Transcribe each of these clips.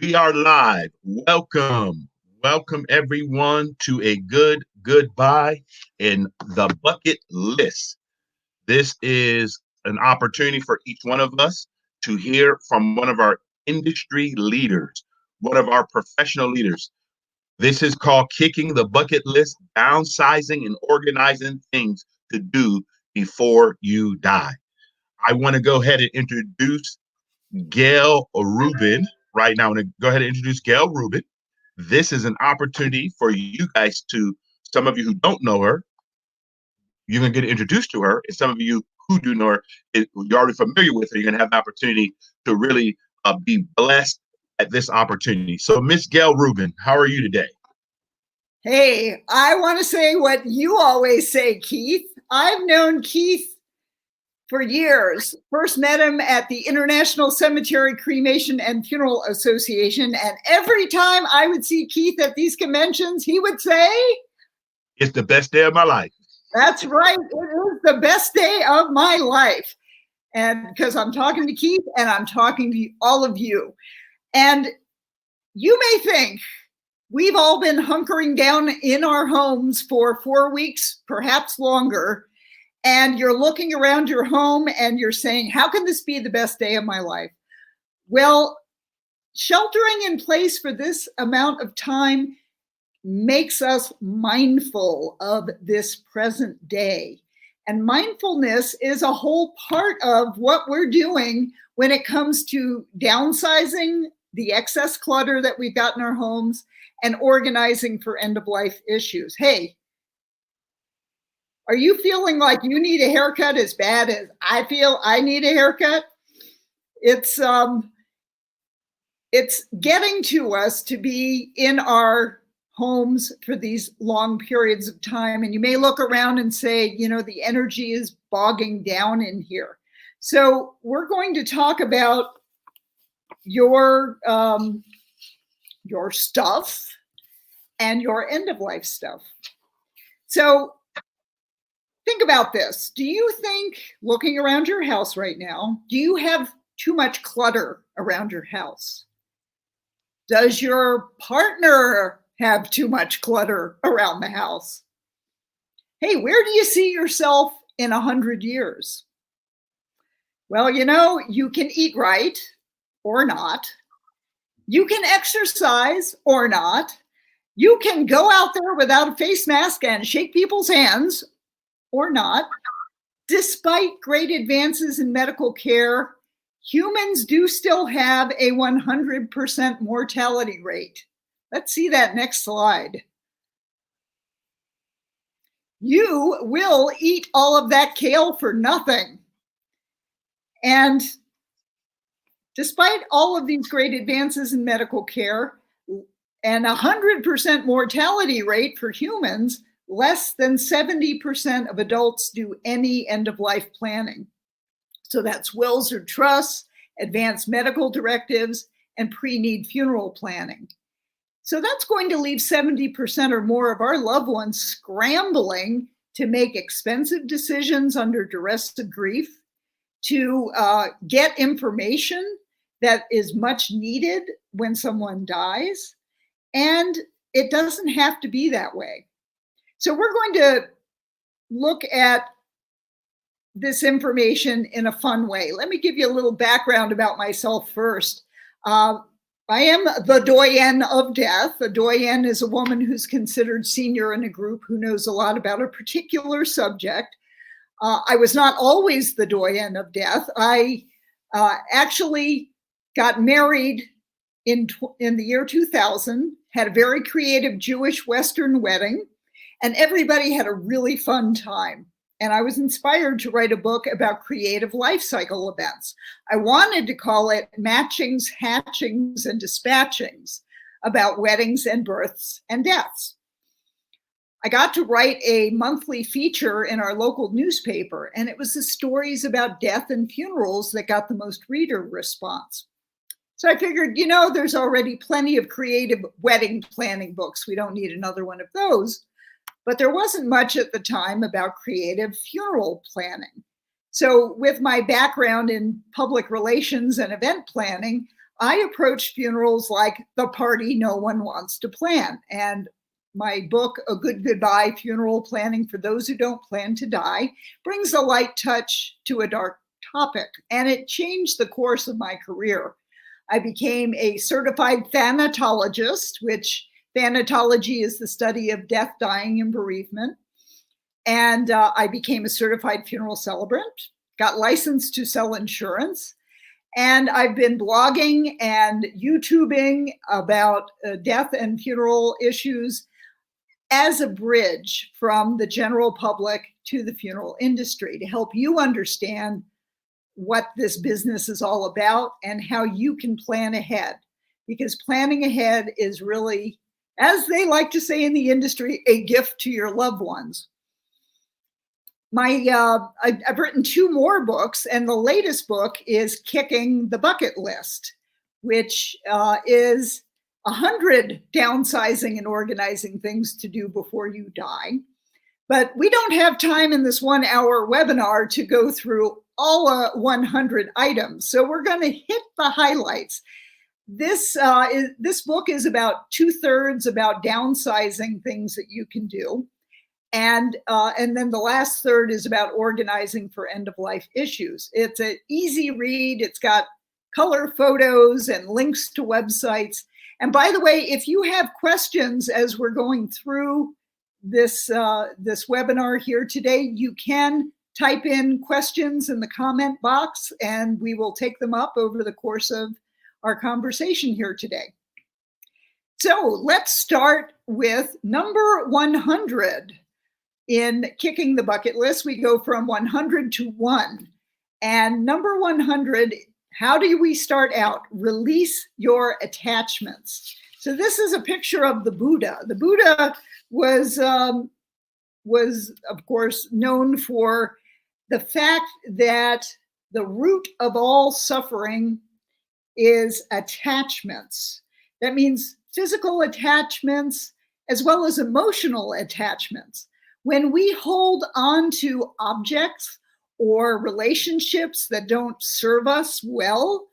We are live. Welcome. Welcome everyone to a goodbye in the bucket list. This is an opportunity for each one of us to hear from one of our industry leaders, one of our professional leaders. This is called Kicking the Bucket List, Downsizing and Organizing Things to Do Before You Die. I want to go ahead and introduce Gail Rubin right now. I'm going to go ahead and introduce Gail Rubin. This is an opportunity for you guys to, some of you who don't know her, you're going to get introduced to her. And some of you who do know her, you're already familiar with her, you're going to have the opportunity to really be blessed at this opportunity. So, Miss Gail Rubin, how are you today? Hey, I want to say what you always say, Keith. I've known Keith for years. First met him at the International Cemetery Cremation and Funeral Association. And every time I would see Keith at these conventions, he would say, "It's the best day of my life." That's right. It is the best day of my life. And because I'm talking to Keith and I'm talking to all of you. And you may think we've all been hunkering down in our homes for 4 weeks, perhaps longer. And you're looking around your home and you're saying, how can this be the best day of my life? Well, sheltering in place for this amount of time makes us mindful of this present day. And mindfulness is a whole part of what we're doing when it comes to downsizing the excess clutter that we've got in our homes and organizing for end-of-life issues. Hey, are you feeling like you need a haircut as bad as I feel I need a haircut? It's getting to us to be in our homes for these long periods of time. And you may look around and say, you know, the energy is bogging down in here. So we're going to talk about your stuff and your end-of-life stuff. So think about this. Do you think, looking around your house right now, do you have too much clutter around your house? Does your partner have too much clutter around the house? Hey, where do you see yourself in 100 years? Well, you know, you can eat right or not. You can exercise or not. You can go out there without a face mask and shake people's hands or not. Despite great advances in medical care, humans do still have a 100% mortality rate. Let's see that next slide. You will eat all of that kale for nothing. And despite all of these great advances in medical care and 100% mortality rate for humans, less than 70% of adults do any end-of-life planning. So that's wills or trusts, advanced medical directives, and pre-need funeral planning. So that's going to leave 70% or more of our loved ones scrambling to make expensive decisions under duress of grief, to get information that is much needed when someone dies. And it doesn't have to be that way. So we're going to look at this information in a fun way. Let me give you a little background about myself first. I am the Doyenne of death. A Doyenne is a woman who's considered senior in a group who knows a lot about a particular subject. I was not always the Doyenne of death. I actually got married in the year 2000, had a very creative Jewish Western wedding, and everybody had a really fun time. And I was inspired to write a book about creative life cycle events. I wanted to call it Matchings, Hatchings, and Dispatchings, about weddings and births and deaths. I got to write a monthly feature in our local newspaper, and it was the stories about death and funerals that got the most reader response. So I figured, you know, there's already plenty of creative wedding planning books. We don't need another one of those. But there wasn't much at the time about creative funeral planning. So with my background in public relations and event planning, I approach funerals like the party no one wants to plan. And my book, A Good Goodbye, Funeral Planning for Those Who Don't Plan to Die, brings a light touch to a dark topic. And it changed the course of my career. I became a certified thanatologist, which thanatology is the study of death, dying, and bereavement. And I became a certified funeral celebrant, got licensed to sell insurance. And I've been blogging and YouTubing about death and funeral issues as a bridge from the general public to the funeral industry to help you understand what this business is all about and how you can plan ahead. Because planning ahead is really, as they like to say in the industry, a gift to your loved ones. I've written 2 more books, and the latest book is Kicking the Bucket List, which is 100 downsizing and organizing things to do before you die. But we don't have time in this 1-hour webinar to go through all 100 items. So we're going to hit the highlights. This book is about 2/3 about downsizing things that you can do. And then the last third is about organizing for end-of-life issues. It's an easy read. It's got color photos and links to websites. And by the way, if you have questions as we're going through this webinar here today, you can type in questions in the comment box, and we will take them up over the course of our conversation here today. So let's start with number 100. In Kicking the Bucket List, we go from 100 to 1. And number 100, how do we start out? Release your attachments. So this is a picture of the Buddha. The Buddha was of course, known for the fact that the root of all suffering is attachments. That means physical attachments as well as emotional attachments. When we hold on to objects or relationships that don't serve us well,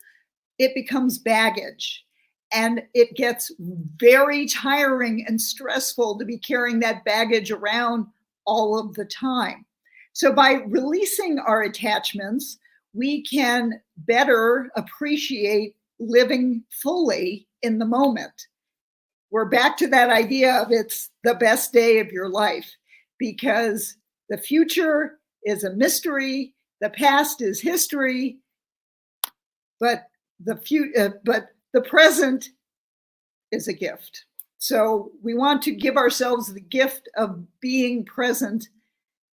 it becomes baggage. And it gets very tiring and stressful to be carrying that baggage around all of the time. So by releasing our attachments, we can better appreciate living fully in the moment. We're back to that idea of it's the best day of your life, because the future is a mystery, the past is history, but the present is a gift. So we want to give ourselves the gift of being present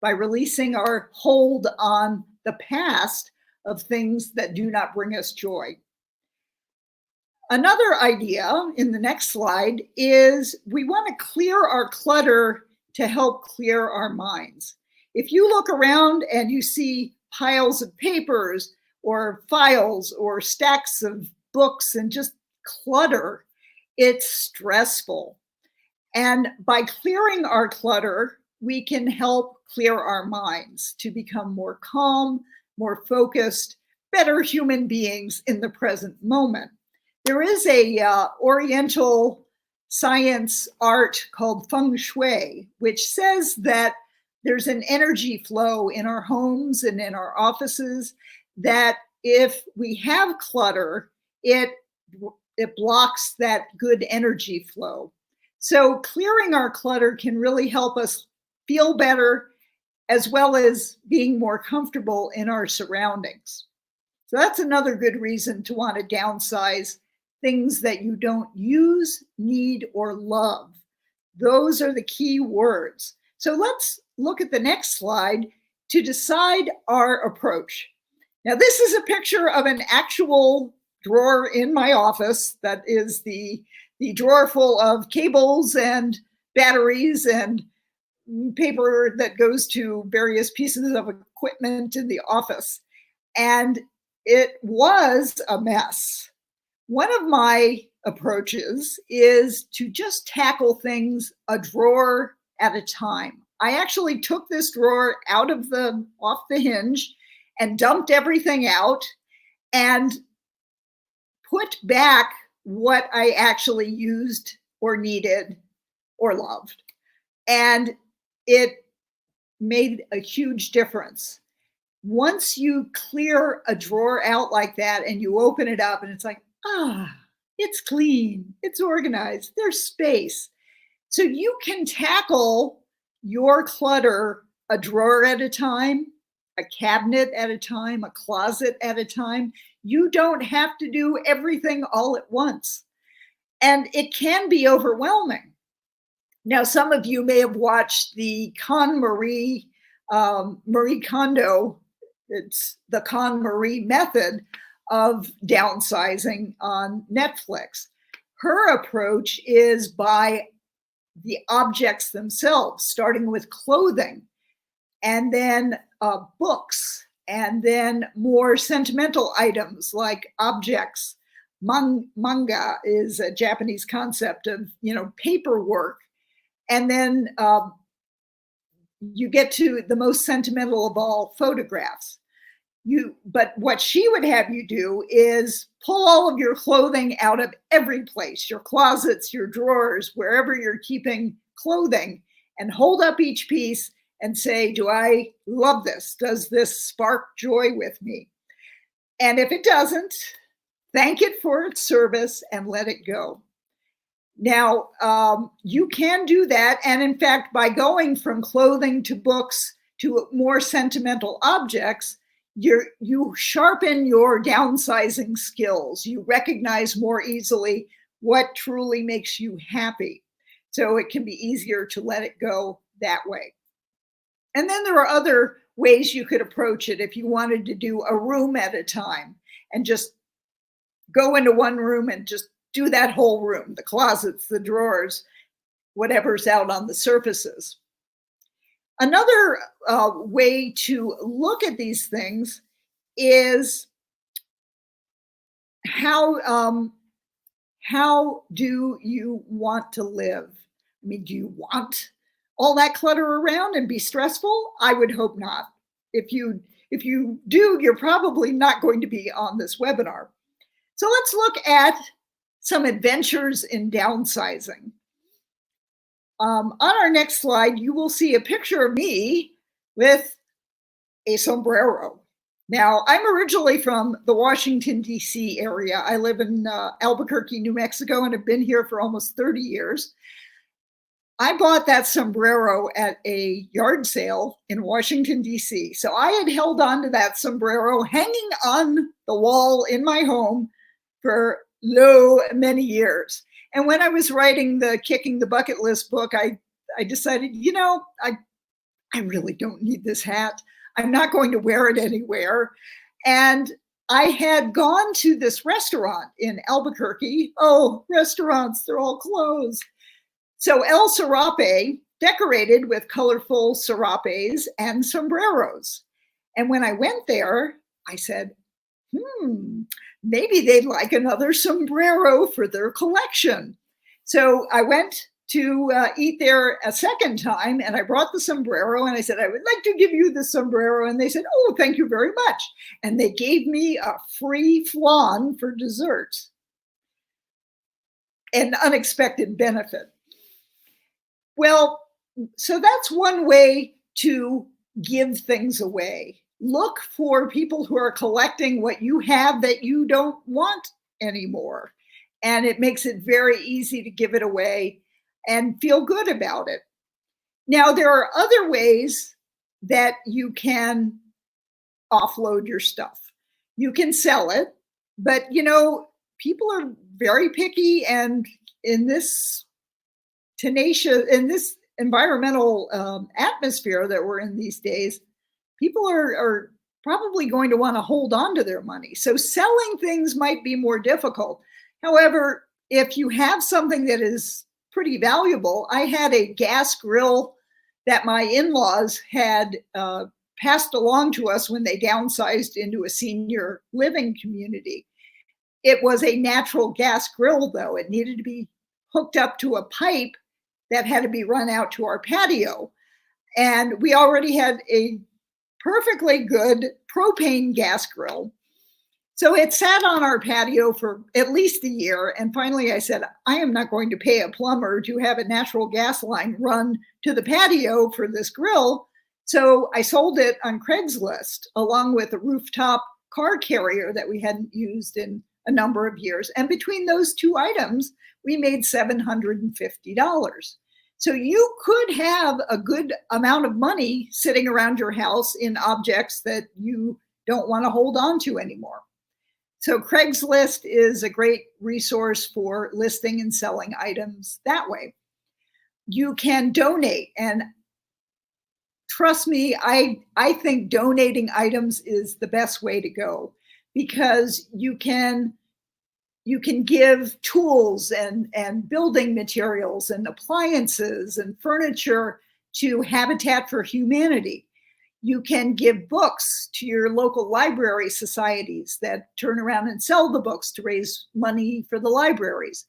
by releasing our hold on the past of things that do not bring us joy. Another idea in the next slide is we want to clear our clutter to help clear our minds. If you look around and you see piles of papers or files or stacks of books and just clutter, it's stressful. And by clearing our clutter, we can help clear our minds to become more calm, more focused, better human beings in the present moment. There is a Oriental science art called feng shui, which says that there's an energy flow in our homes and in our offices that if we have clutter, it blocks that good energy flow. So clearing our clutter can really help us feel better, as well as being more comfortable in our surroundings. So that's another good reason to want to downsize things that you don't use, need, or love. Those are the key words. So let's look at the next slide to decide our approach. Now, this is a picture of an actual drawer in my office that is the drawer full of cables and batteries and paper that goes to various pieces of equipment in the office. And it was a mess. One of my approaches is to just tackle things a drawer at a time. I actually took this drawer off the hinge and dumped everything out and put back what I actually used or needed or loved. And it made a huge difference. Once you clear a drawer out like that and you open it up and it's like, it's clean, it's organized, there's space. So you can tackle your clutter a drawer at a time, a cabinet at a time, a closet at a time. You don't have to do everything all at once. And it can be overwhelming. Now, some of you may have watched the Marie Kondo, it's the Marie method of downsizing on Netflix. Her approach is by the objects themselves, starting with clothing, and then books, and then more sentimental items like objects. Manga is a Japanese concept of, paperwork. And then you get to the most sentimental of all, photographs. But what she would have you do is pull all of your clothing out of every place, your closets, your drawers, wherever you're keeping clothing, and hold up each piece and say, do I love this? Does this spark joy with me? And if it doesn't, thank it for its service and let it go. Now, you can do that. And in fact, by going from clothing to books to more sentimental objects, you sharpen your downsizing skills. You recognize more easily what truly makes you happy. So it can be easier to let it go that way. And then there are other ways you could approach it if you wanted to do a room at a time and just go into one room and just do that whole room, the closets, the drawers, whatever's out on the surfaces. Another way to look at these things is how do you want to live? I mean, do you want all that clutter around and be stressful? I would hope not. If you do, you're probably not going to be on this webinar. So let's look at some adventures in downsizing. On our next slide, you will see a picture of me with a sombrero. Now, I'm originally from the Washington, D.C. area. I live in Albuquerque, New Mexico, and have been here for almost 30 years. I bought that sombrero at a yard sale in Washington, D.C. So I had held on to that sombrero hanging on the wall in my home for many years. And when I was writing the Kicking the Bucket List book, I decided, I really don't need this hat. I'm not going to wear it anywhere. And I had gone to this restaurant in Albuquerque. Oh, restaurants, they're all closed. So El Serape decorated with colorful serapes and sombreros. And when I went there, I said, maybe they'd like another sombrero for their collection. So I went to eat there a second time, and I brought the sombrero, and I said, I would like to give you the sombrero. And they said, oh, thank you very much. And they gave me a free flan for dessert. An unexpected benefit. Well, so that's one way to give things away. Look for people who are collecting what you have that you don't want anymore. And it makes it very easy to give it away and feel good about it. Now, there are other ways that you can offload your stuff. You can sell it, but people are very picky, and in this environmental atmosphere that we're in these days, people are probably going to want to hold on to their money. So selling things might be more difficult. However, if you have something that is pretty valuable, I had a gas grill that my in-laws had passed along to us when they downsized into a senior living community. It was a natural gas grill, though. It needed to be hooked up to a pipe that had to be run out to our patio. And we already had a perfectly good propane gas grill. So it sat on our patio for at least a year. And finally I said, I am not going to pay a plumber to have a natural gas line run to the patio for this grill. So I sold it on Craigslist along with a rooftop car carrier that we hadn't used in a number of years. And between those two items, we made $750. So you could have a good amount of money sitting around your house in objects that you don't want to hold on to anymore. So Craigslist is a great resource for listing and selling items that way. You can donate, and trust me, I think donating items is the best way to go, because you can give tools and building materials and appliances and furniture to Habitat for Humanity. You can give books to your local library societies that turn around and sell the books to raise money for the libraries.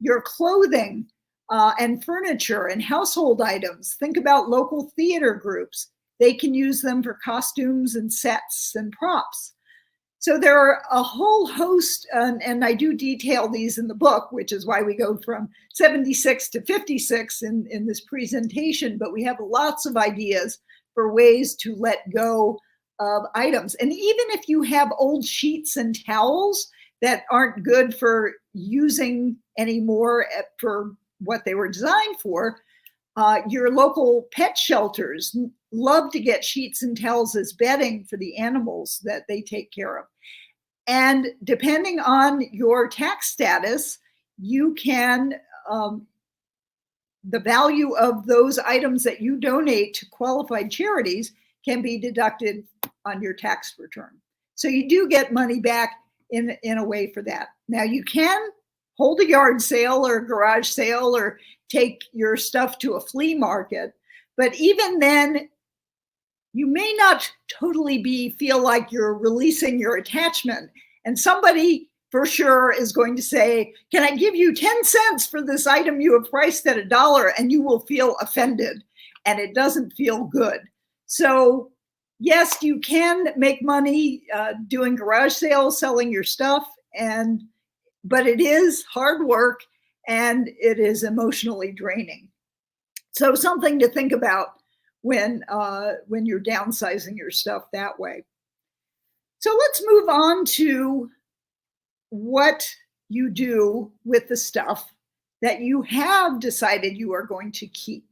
Your clothing and furniture and household items. Think about local theater groups. They can use them for costumes and sets and props. So there are a whole host, and I do detail these in the book, which is why we go from 76 to 56 in this presentation, but we have lots of ideas for ways to let go of items. And even if you have old sheets and towels that aren't good for using anymore for what they were designed for, your local pet shelters love to get sheets and towels as bedding for the animals that they take care of. And depending on your tax status, you can, the value of those items that you donate to qualified charities can be deducted on your tax return. So you do get money back in a way for that. Now you can hold a yard sale or a garage sale or take your stuff to a flea market, but even then, you may not totally feel like you're releasing your attachment. And somebody for sure is going to say, can I give you 10 cents for this item you have priced at $1? And you will feel offended, and it doesn't feel good. So yes, you can make money doing garage sales, selling your stuff, but it is hard work and it is emotionally draining. So something to think about when you're downsizing your stuff that way. So let's move on to what you do with the stuff that you have decided you are going to keep.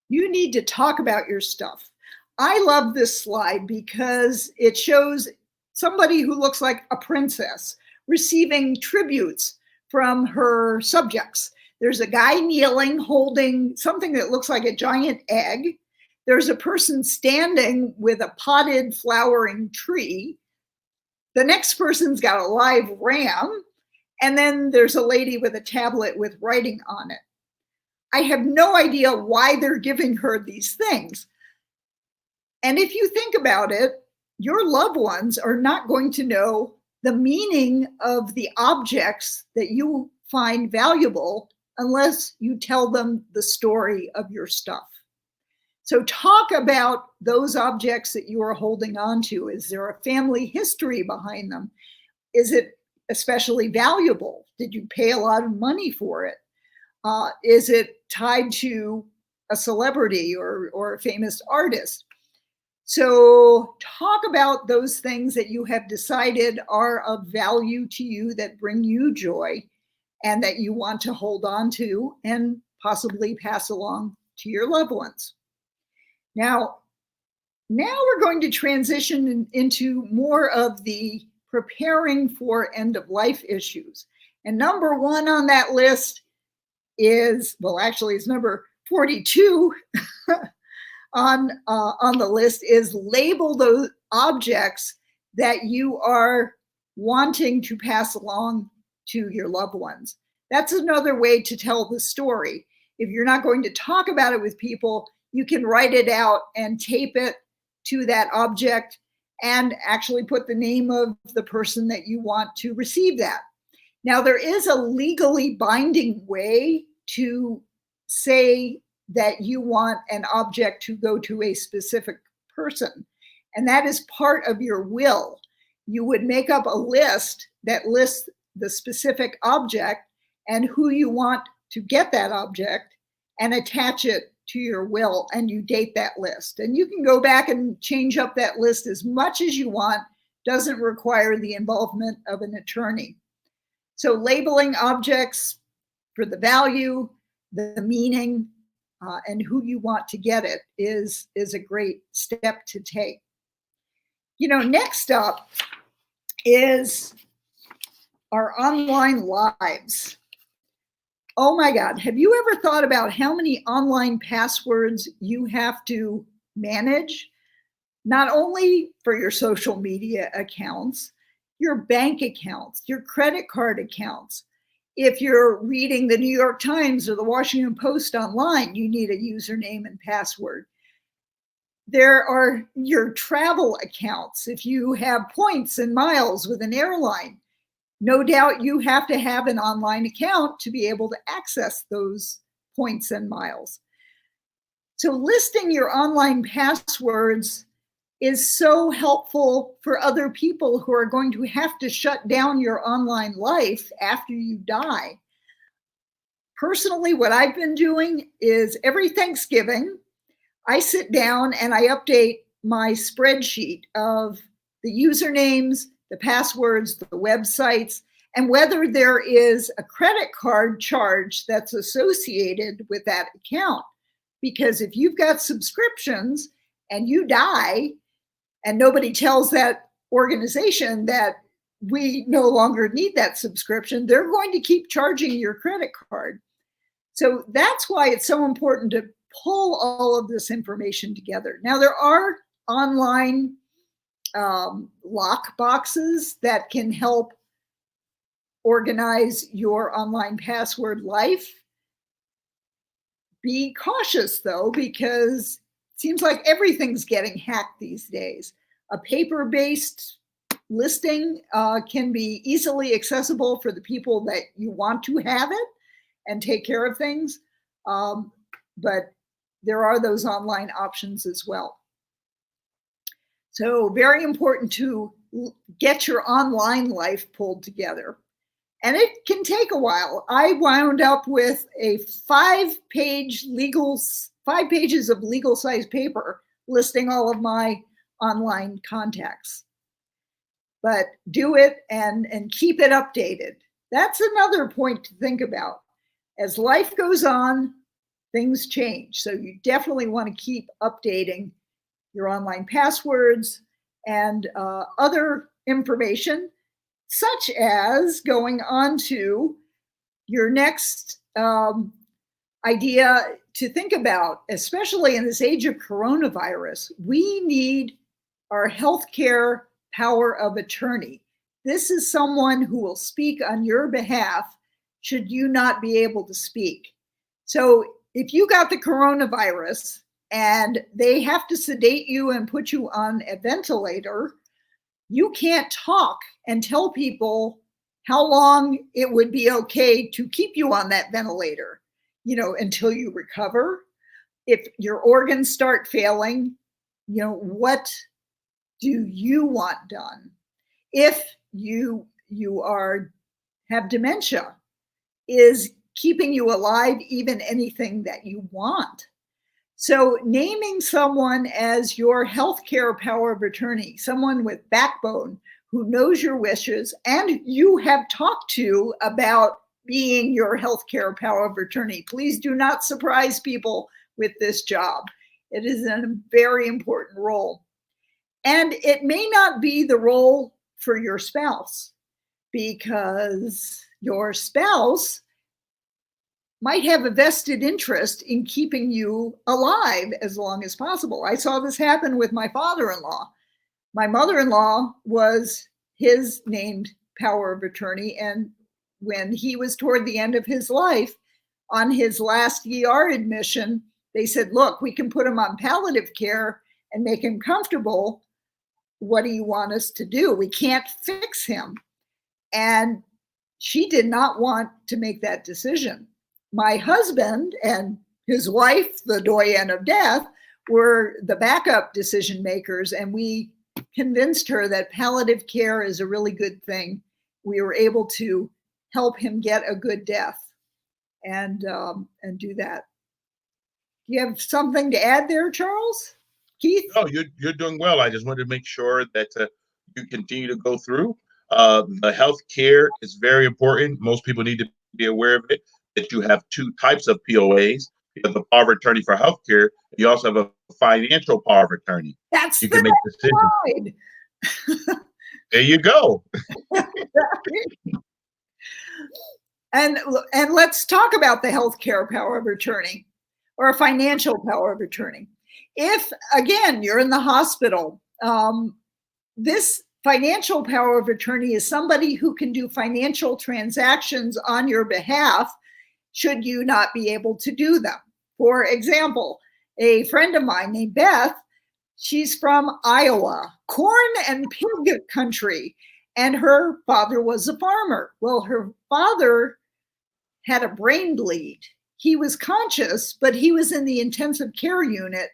You need to talk about your stuff. I love this slide because it shows somebody who looks like a princess receiving tributes from her subjects. There's a guy kneeling, holding something that looks like a giant egg. There's a person standing with a potted flowering tree. The next person's got a live ram. And then there's a lady with a tablet with writing on it. I have no idea why they're giving her these things. And if you think about it, your loved ones are not going to know the meaning of the objects that you find valuable unless you tell them the story of your stuff. So talk about those objects that you are holding on to. Is there a family history behind them? Is it especially valuable? Did you pay a lot of money for it? Is it tied to a celebrity or a famous artist? So talk about those things that you have decided are of value to you, that bring you joy, and that you want to hold on to and possibly pass along to your loved ones. Now we're going to transition into more of the preparing for end of life issues. And number one on that list is, well, actually it's number 42 on the list, is label those objects that you are wanting to pass along to your loved ones. That's another way to tell the story. If you're not going to talk about it with people, you can write it out and tape it to that object and actually put the name of the person that you want to receive that. Now, there is a legally binding way to say that you want an object to go to a specific person, and that is part of your will. you would make up a list that lists the specific object and who you want to get that object and attach it to your will, and you date that list. And you can go back and change up that list as much as you want, doesn't require the involvement of an attorney. So labeling objects for the value, the meaning, and who you want to get it is a great step to take. Next up is our online lives. Oh my God, have you ever thought about how many online passwords you have to manage? Not only for your social media accounts, your bank accounts, your credit card accounts. If you're reading the New York Times or the Washington Post online, you need a username and password. There are your travel accounts. If you have points and miles with an airline, no doubt you have to have an online account to be able to access those points and miles. So listing your online passwords is so helpful for other people who are going to have to shut down your online life after you die. Personally, what I've been doing is every Thanksgiving, I sit down and I update my spreadsheet of the usernames, the passwords, the websites, and whether there is a credit card charge that's associated with that account. Because if you've got subscriptions and you die and nobody tells that organization that we no longer need that subscription, they're going to keep charging your credit card. So that's why it's so important to pull all of this information together. Now, there are online lock boxes that can help organize your online password life. Be cautious though, because it seems like everything's getting hacked these days. A paper-based listing can be easily accessible for the people that you want to have it and take care of things. But there are those online options as well. So very important to get your online life pulled together. And it can take a while. I wound up with a 5 pages of legal size paper listing all of my online contacts. But do it and keep it updated. That's another point to think about. As life goes on, things change. So you definitely want to keep updating your online passwords and other information, such as going on to your next idea to think about, especially in this age of coronavirus. We need our healthcare power of attorney. This is someone who will speak on your behalf should you not be able to speak. So if you got the coronavirus and they have to sedate you and put you on a ventilator, you can't talk and tell people how long it would be okay to keep you on that ventilator, until you recover. If your organs start failing, what do you want done? If you have dementia, is keeping you alive even anything that you want? So naming someone as your healthcare power of attorney, someone with backbone who knows your wishes and you have talked to about being your healthcare power of attorney. Please do not surprise people with this job. It is a very important role. And it may not be the role for your spouse, because your spouse might have a vested interest in keeping you alive as long as possible. I saw this happen with my father-in-law. My mother-in-law was his named power of attorney, and when he was toward the end of his life, on his last ER admission, they said, look, we can put him on palliative care and make him comfortable. What do you want us to do? We can't fix him. And she did not want to make that decision. My husband and his wife, the Doyenne of death, were the backup decision makers, and we convinced her that palliative care is a really good thing. We were able to help him get a good death and do that. Do you have something to add there, Charles? Keith? No, you're doing well. I just wanted to make sure that you continue to go through. The health care is very important. Most people need to be aware of it, that you have two types of POAs. You have the power of attorney for healthcare. You also have a financial power of attorney. That's you can make decisions. slide. There you go. And let's talk about the healthcare power of attorney or a financial power of attorney. If, again, you're in the hospital, this financial power of attorney is somebody who can do financial transactions on your behalf should you not be able to do them. For example, a friend of mine named Beth, she's from Iowa, corn and pig country, and her father was a farmer. Well, her father had a brain bleed. He was conscious, but he was in the intensive care unit,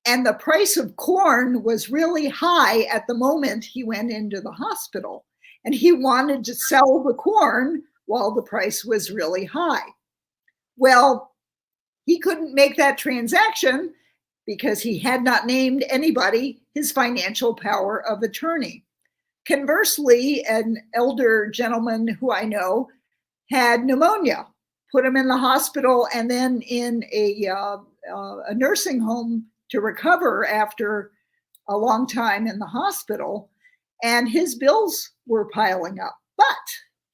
and the price of corn was really high at the moment he went into the hospital. And he wanted to sell the corn while the price was really high. Well, he couldn't make that transaction because he had not named anybody his financial power of attorney. Conversely, an elder gentleman who I know had pneumonia, put him in the hospital and then in a nursing home to recover after a long time in the hospital, and his bills were piling up. But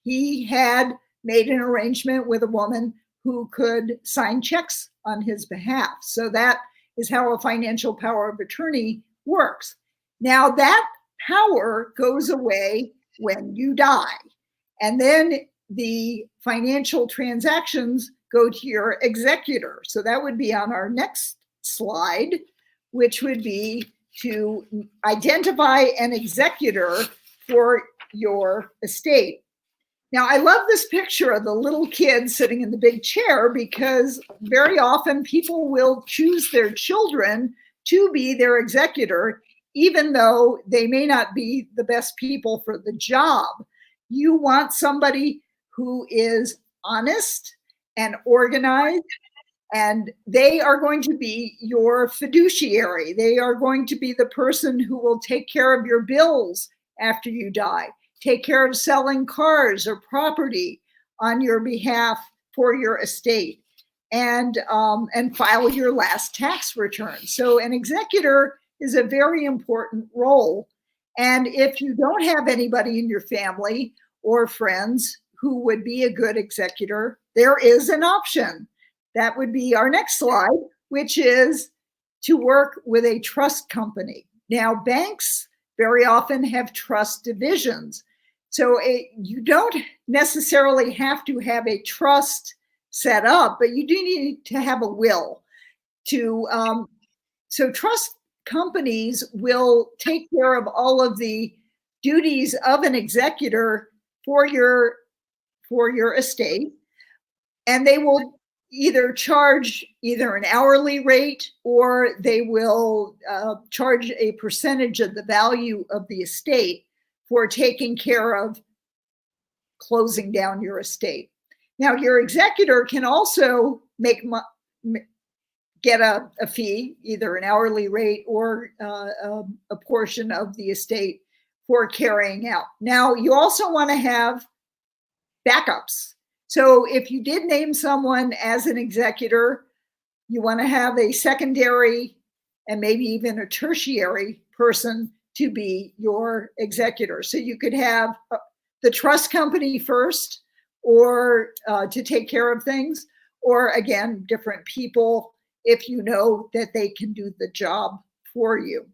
he had made an arrangement with a woman who could sign checks on his behalf. So that is how a financial power of attorney works. Now that power goes away when you die, and then the financial transactions go to your executor. So that would be on our next slide, which would be to identify an executor for your estate. Now, I love this picture of the little kid sitting in the big chair because very often people will choose their children to be their executor, even though they may not be the best people for the job. You want somebody who is honest and organized, and they are going to be your fiduciary. They are going to be the person who will take care of your bills after you die, take care of selling cars or property on your behalf for your estate, and file your last tax return. So an executor is a very important role. And if you don't have anybody in your family or friends who would be a good executor, there is an option. That would be our next slide, which is to work with a trust company. Now, banks very often have trust divisions. So you don't necessarily have to have a trust set up, but you do need to have a will. So trust companies will take care of all of the duties of an executor for your estate, and they will either charge either an hourly rate or they will charge a percentage of the value of the estate for taking care of closing down your estate. Now, your executor can also get a fee, either an hourly rate or a portion of the estate for carrying out. Now, you also want to have backups. So if you did name someone as an executor, you want to have a secondary and maybe even a tertiary person to be your executor. So you could have the trust company first, or to take care of things, or again, different people if you know that they can do the job for you.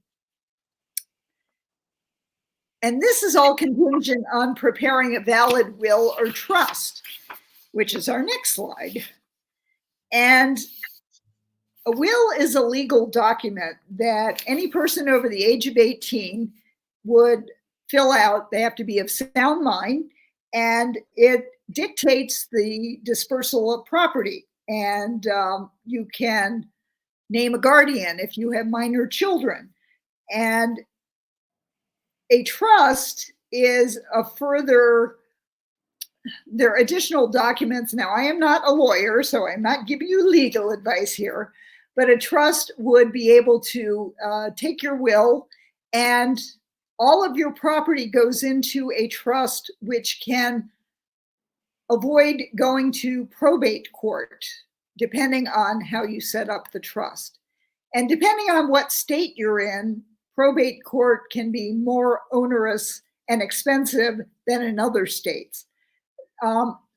And this is all contingent on preparing a valid will or trust, which is our next slide. And a will is a legal document that any person over the age of 18 would fill out. They have to be of sound mind, and it dictates the dispersal of property. And you can name a guardian if you have minor children. And A trust is there are additional documents. Now, I am not a lawyer, so I'm not giving you legal advice here, but a trust would be able to take your will, and all of your property goes into a trust, which can avoid going to probate court, depending on how you set up the trust. And depending on what state you're in, probate court can be more onerous and expensive than in other states.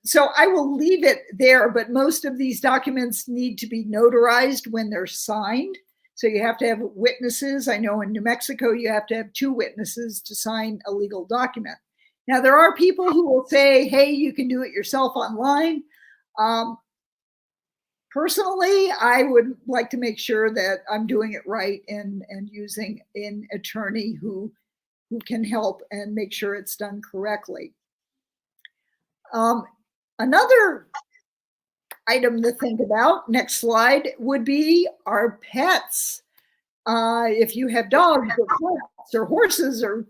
So I will leave it there, but most of these documents need to be notarized when they're signed. So you have to have witnesses. I know in New Mexico, you have to have 2 witnesses to sign a legal document. Now, there are people who will say, hey, you can do it yourself online. Personally, I would like to make sure that I'm doing it right and using an attorney who can help and make sure it's done correctly. Another item to think about, next slide, would be our pets. If you have dogs or cats or horses or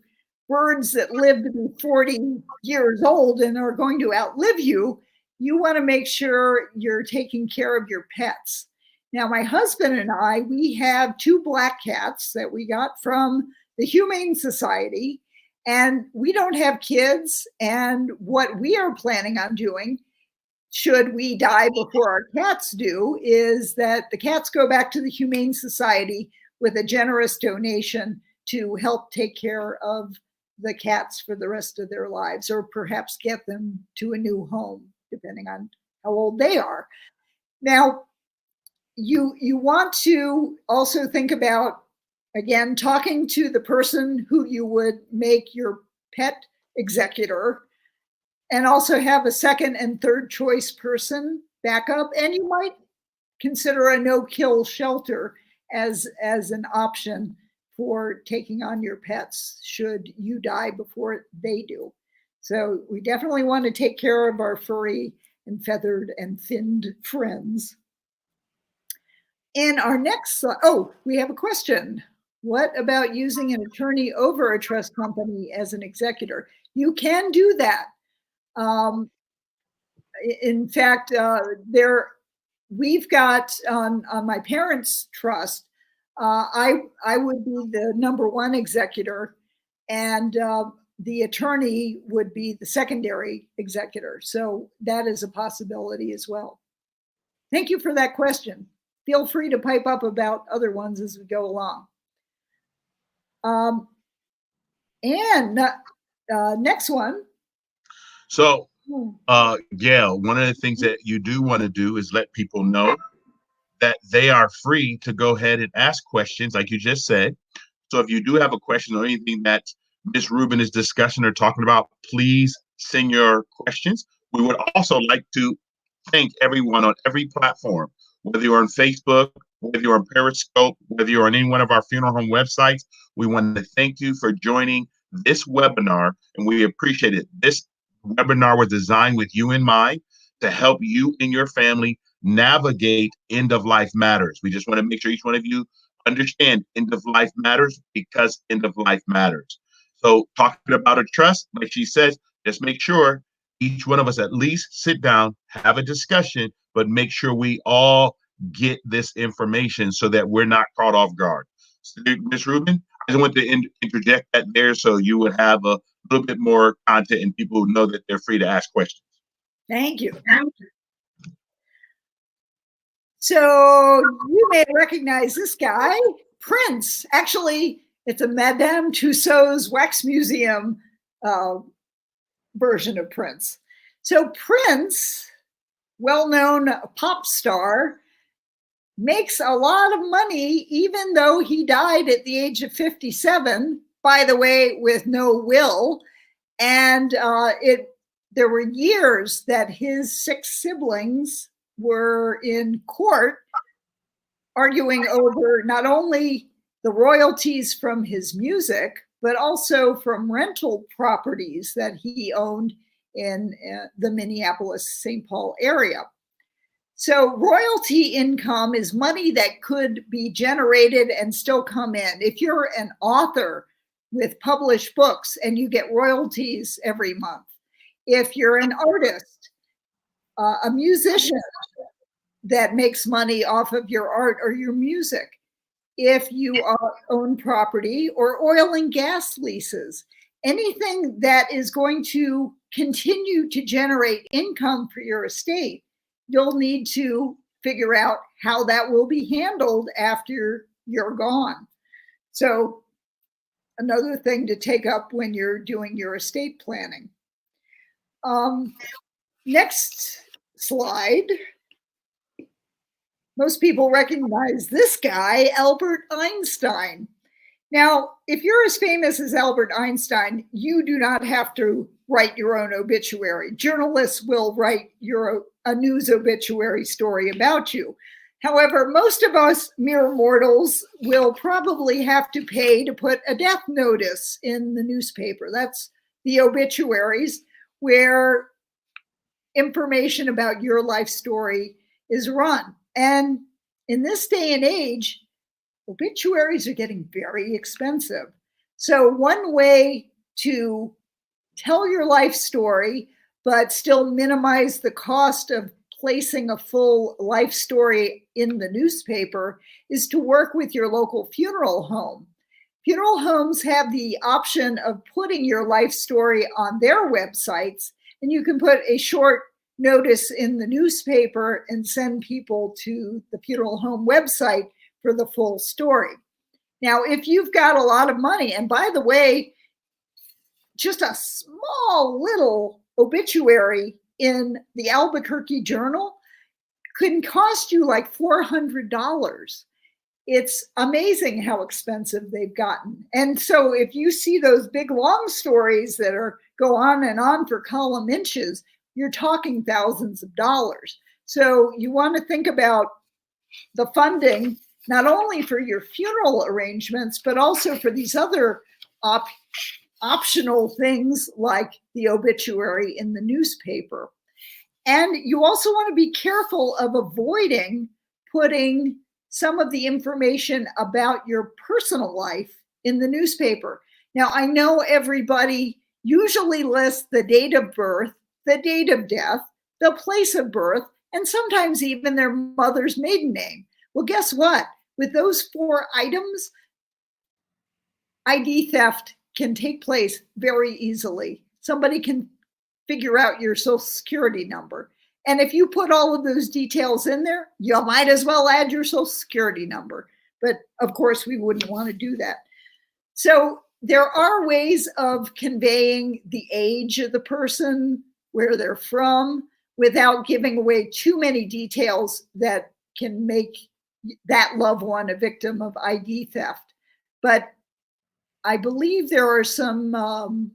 birds that live to be 40 years old and are going to outlive you, you want to make sure you're taking care of your pets. Now, my husband and I, we have 2 black cats that we got from the Humane Society, and we don't have kids. And what we are planning on doing, should we die before our cats do, is that the cats go back to the Humane Society with a generous donation to help take care of the cats for the rest of their lives, or perhaps get them to a new home, depending on how old they are. Now, you want to also think about, again, talking to the person who you would make your pet executor, and also have a second and third choice person backup. And you might consider a no-kill shelter as an option for taking on your pets should you die before they do. So we definitely want to take care of our furry and feathered and finned friends. In our next slide, we have a question. What about using an attorney over a trust company as an executor? You can do that. In fact, we've got on my parents' trust, I would be the number 1 executor, and the attorney would be the secondary executor. So that is a possibility as well. Thank you for that question. Feel free to pipe up about other ones as we go along. And next one. So, Gail, one of the things that you do want to do is let people know that they are free to go ahead and ask questions, like you just said. So if you do have a question or anything that Ms. Rubin is discussing or talking about, please send your questions. We would also like to thank everyone on every platform, whether you're on Facebook, whether you're on Periscope, whether you're on any one of our funeral home websites. We want to thank you for joining this webinar, and we appreciate it. This webinar was designed with you in mind to help you and your family navigate end of life matters. We just want to make sure each one of you understand end of life matters, because end of life matters. So talking about a trust, like she says, just make sure each one of us at least sit down, have a discussion, but make sure we all get this information so that we're not caught off guard. So, Ms. Rubin, I just want to interject that there so you would have a little bit more content and people know that they're free to ask questions. Thank you. So you may recognize this guy, Prince. Actually, it's a Madame Tussauds Wax Museum version of Prince. So Prince, well-known pop star, makes a lot of money, even though he died at the age of 57, by the way, with no will. And there were years that his 6 siblings were in court arguing over not only the royalties from his music, but also from rental properties that he owned in the Minneapolis-St. Paul area. So royalty income is money that could be generated and still come in. If you're an author, with published books and you get royalties every month. If you're an artist, a musician that makes money off of your art or your music. If you own property or oil and gas leases, anything that is going to continue to generate income for your estate, you'll need to figure out how that will be handled after you're gone. So another thing to take up when you're doing your estate planning. Next slide. Most people recognize this guy, Albert Einstein. Now, if you're as famous as Albert Einstein, you do not have to write your own obituary. Journalists will write a news obituary story about you. However, most of us mere mortals will probably have to pay to put a death notice in the newspaper. That's the obituaries, where information about your life story is run. And in this day and age, obituaries are getting very expensive. So one way to tell your life story, but still minimize the cost of placing a full life story in the newspaper, is to work with your local funeral home. Funeral homes have the option of putting your life story on their websites, and you can put a short notice in the newspaper and send people to the funeral home website for the full story. Now, if you've got a lot of money, and by the way, just a small little obituary in the Albuquerque Journal could cost you like $400. It's amazing how expensive they've gotten. And so if you see those big long stories that go on and on for column inches, you're talking thousands of dollars. So you want to think about the funding, not only for your funeral arrangements, but also for these other optional things like the obituary in the newspaper. And you also want to be careful of avoiding putting some of the information about your personal life in the newspaper. Now, I know everybody usually lists the date of birth, the date of death, the place of birth, and sometimes even their mother's maiden name. Well, guess what? With those 4 items, ID theft can take place very easily. Somebody can figure out your social security number. And if you put all of those details in there, you might as well add your social security number. But of course, we wouldn't want to do that. So there are ways of conveying the age of the person, where they're from, without giving away too many details that can make that loved one a victim of ID theft. But I believe there are some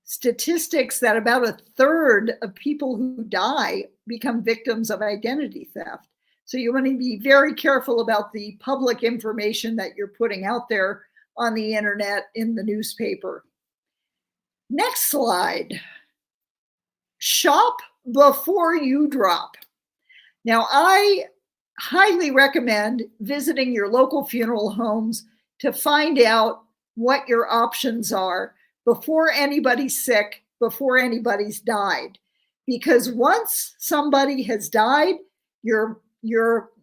statistics that about 1/3 of people who die become victims of identity theft. So you want to be very careful about the public information that you're putting out there on the internet, in the newspaper. Next slide. Shop before you drop. Now, I highly recommend visiting your local funeral homes to find out what your options are before anybody's sick, before anybody's died. Because once somebody has died, your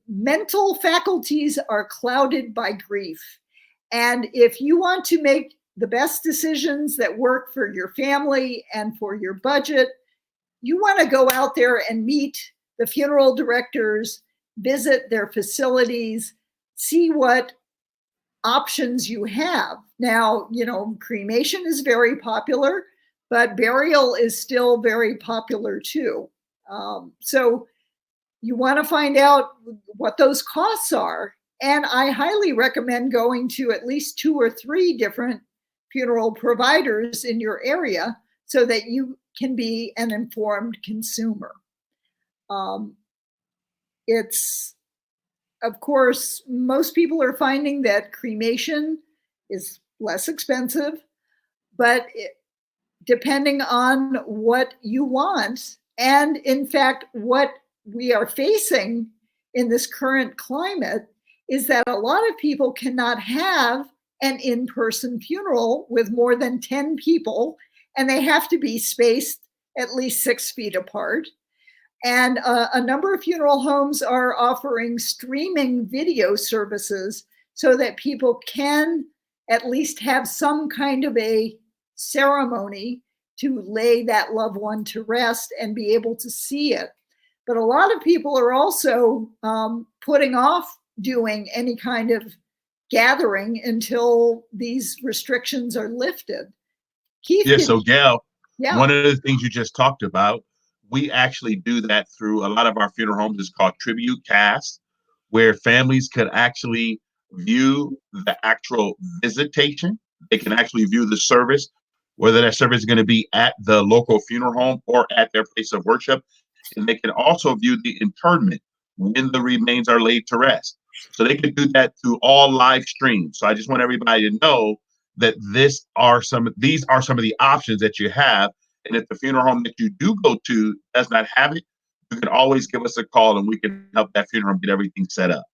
mental faculties are clouded by grief. And if you want to make the best decisions that work for your family and for your budget, you want to go out there and meet the funeral directors, visit their facilities, see what options you have. Now, cremation is very popular, but burial is still very popular too. So you want to find out what those costs are. And I highly recommend going to at least 2 or 3 different funeral providers in your area so that you can be an informed consumer. It's, of course, most people are finding that cremation is less expensive, but depending on what you want, and in fact, what we are facing in this current climate is that a lot of people cannot have an in-person funeral with more than 10 people, and they have to be spaced at least 6 feet apart. And a number of funeral homes are offering streaming video services so that people can at least have some kind of a ceremony to lay that loved one to rest and be able to see it. But a lot of people are also putting off doing any kind of gathering until these restrictions are lifted. Keith, Yeah, so Gail, yeah. one of the things you just talked about, we actually do that through a lot of our funeral homes. It's called Tribute Cast, where families could actually view the actual visitation. They can actually view the service, whether that service is going to be at the local funeral home or at their place of worship. And they can also view the interment when the remains are laid to rest. So they can do that through all live streams. So I just want everybody to know that these are some of the options that you have. And if the funeral home that you do go to does not have it, you can always give us a call and we can help that funeral home get everything set up.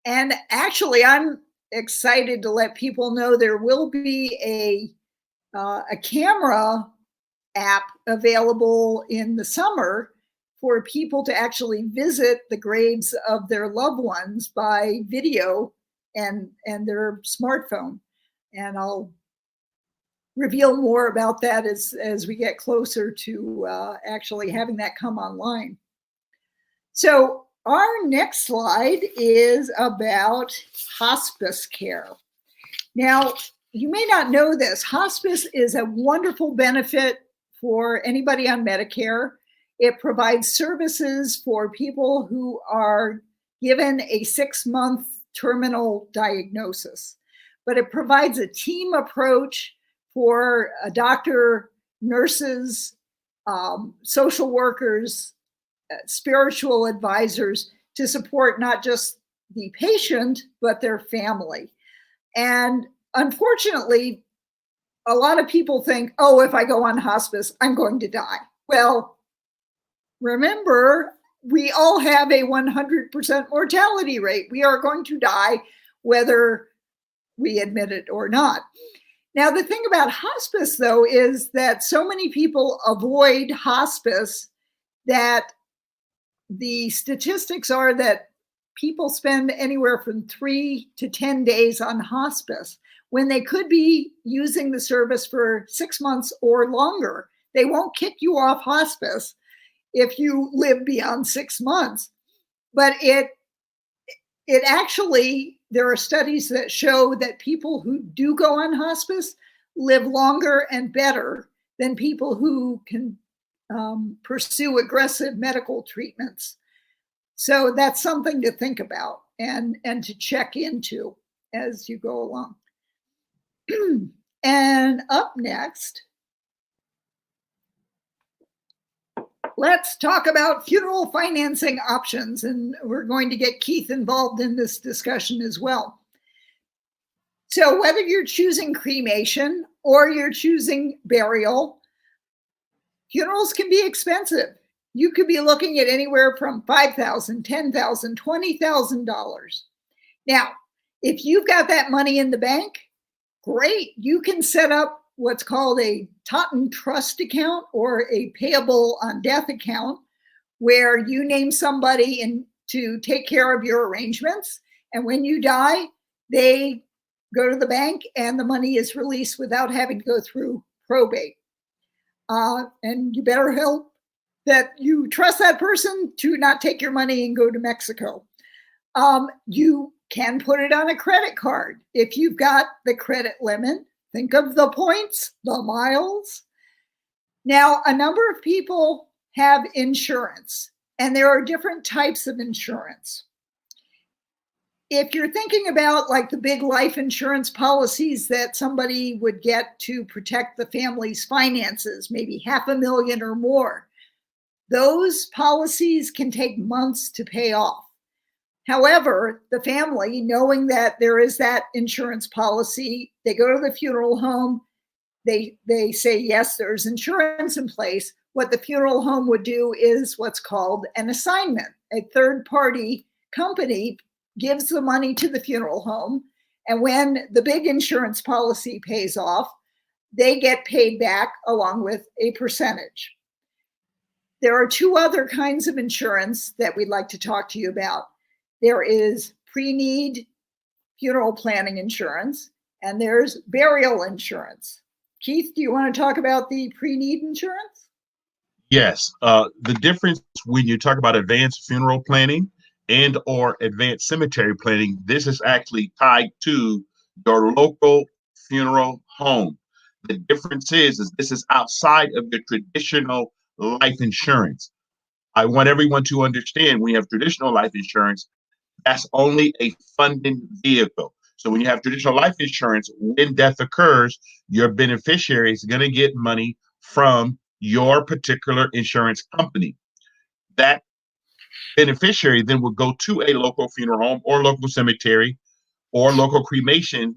And actually, I'm excited to let people know there will be a camera app available in the summer for people to actually visit the graves of their loved ones by video and their smartphone. And I'll reveal more about that as we get closer to actually having that come online. So our next slide is about hospice care. Now, you may not know this. Hospice is a wonderful benefit for anybody on Medicare. It provides services for people who are given a 6-month terminal diagnosis, but it provides a team approach for a doctor, nurses, social workers, spiritual advisors to support not just the patient, but their family. And unfortunately, a lot of people think, oh, if I go on hospice, I'm going to die. Well, remember, we all have a 100% mortality rate. We are going to die whether we admit it or not. Now, the thing about hospice, though, is that so many people avoid hospice that the statistics are that people spend anywhere from 3 to 10 days on hospice when they could be using the service for 6 months or longer. They won't kick you off hospice if you live beyond 6 months. But it actually, there are studies that show that people who do go on hospice live longer and better than people who can pursue aggressive medical treatments. So that's something to think about and to check into as you go along. And up next, let's talk about funeral financing options. And we're going to get Keith involved in this discussion as well. So whether you're choosing cremation or you're choosing burial, funerals can be expensive. You could be looking at anywhere from $5,000, $10,000, $20,000. Now, if you've got that money in the bank, great. You can set up what's called a Totten trust account or a payable on death account, where you name somebody to take care of your arrangements. And when you die, they go to the bank and the money is released without having to go through probate. And you better hope that you trust that person to not take your money and go to Mexico. You can put it on a credit card. If you've got the credit limit, think of the points, the miles. Now, a number of people have insurance, and there are different types of insurance. If you're thinking about like the big life insurance policies that somebody would get to protect the family's finances, maybe $500,000 or more, those policies can take months to pay off. However, the family, knowing that there is that insurance policy, they go to the funeral home, they say, yes, there's insurance in place. What the funeral home would do is what's called an assignment. A third-party company gives the money to the funeral home. And when the big insurance policy pays off, they get paid back along with a percentage. There are two other kinds of insurance that we'd like to talk to you about. There is pre-need funeral planning insurance, and there's burial insurance. Keith, do you want to talk about the pre-need insurance? Yes. The difference when you talk about advanced funeral planning and or advanced cemetery planning, this is actually tied to your local funeral home. The difference is this is outside of your traditional life insurance. I want everyone to understand when you have traditional life insurance, that's only a funding vehicle. So when you have traditional life insurance, when death occurs, your beneficiary is going to get money from your particular insurance company. That beneficiary then will go to a local funeral home or local cemetery or local cremation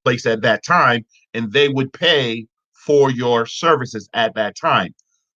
place at that time, and they would pay for your services at that time.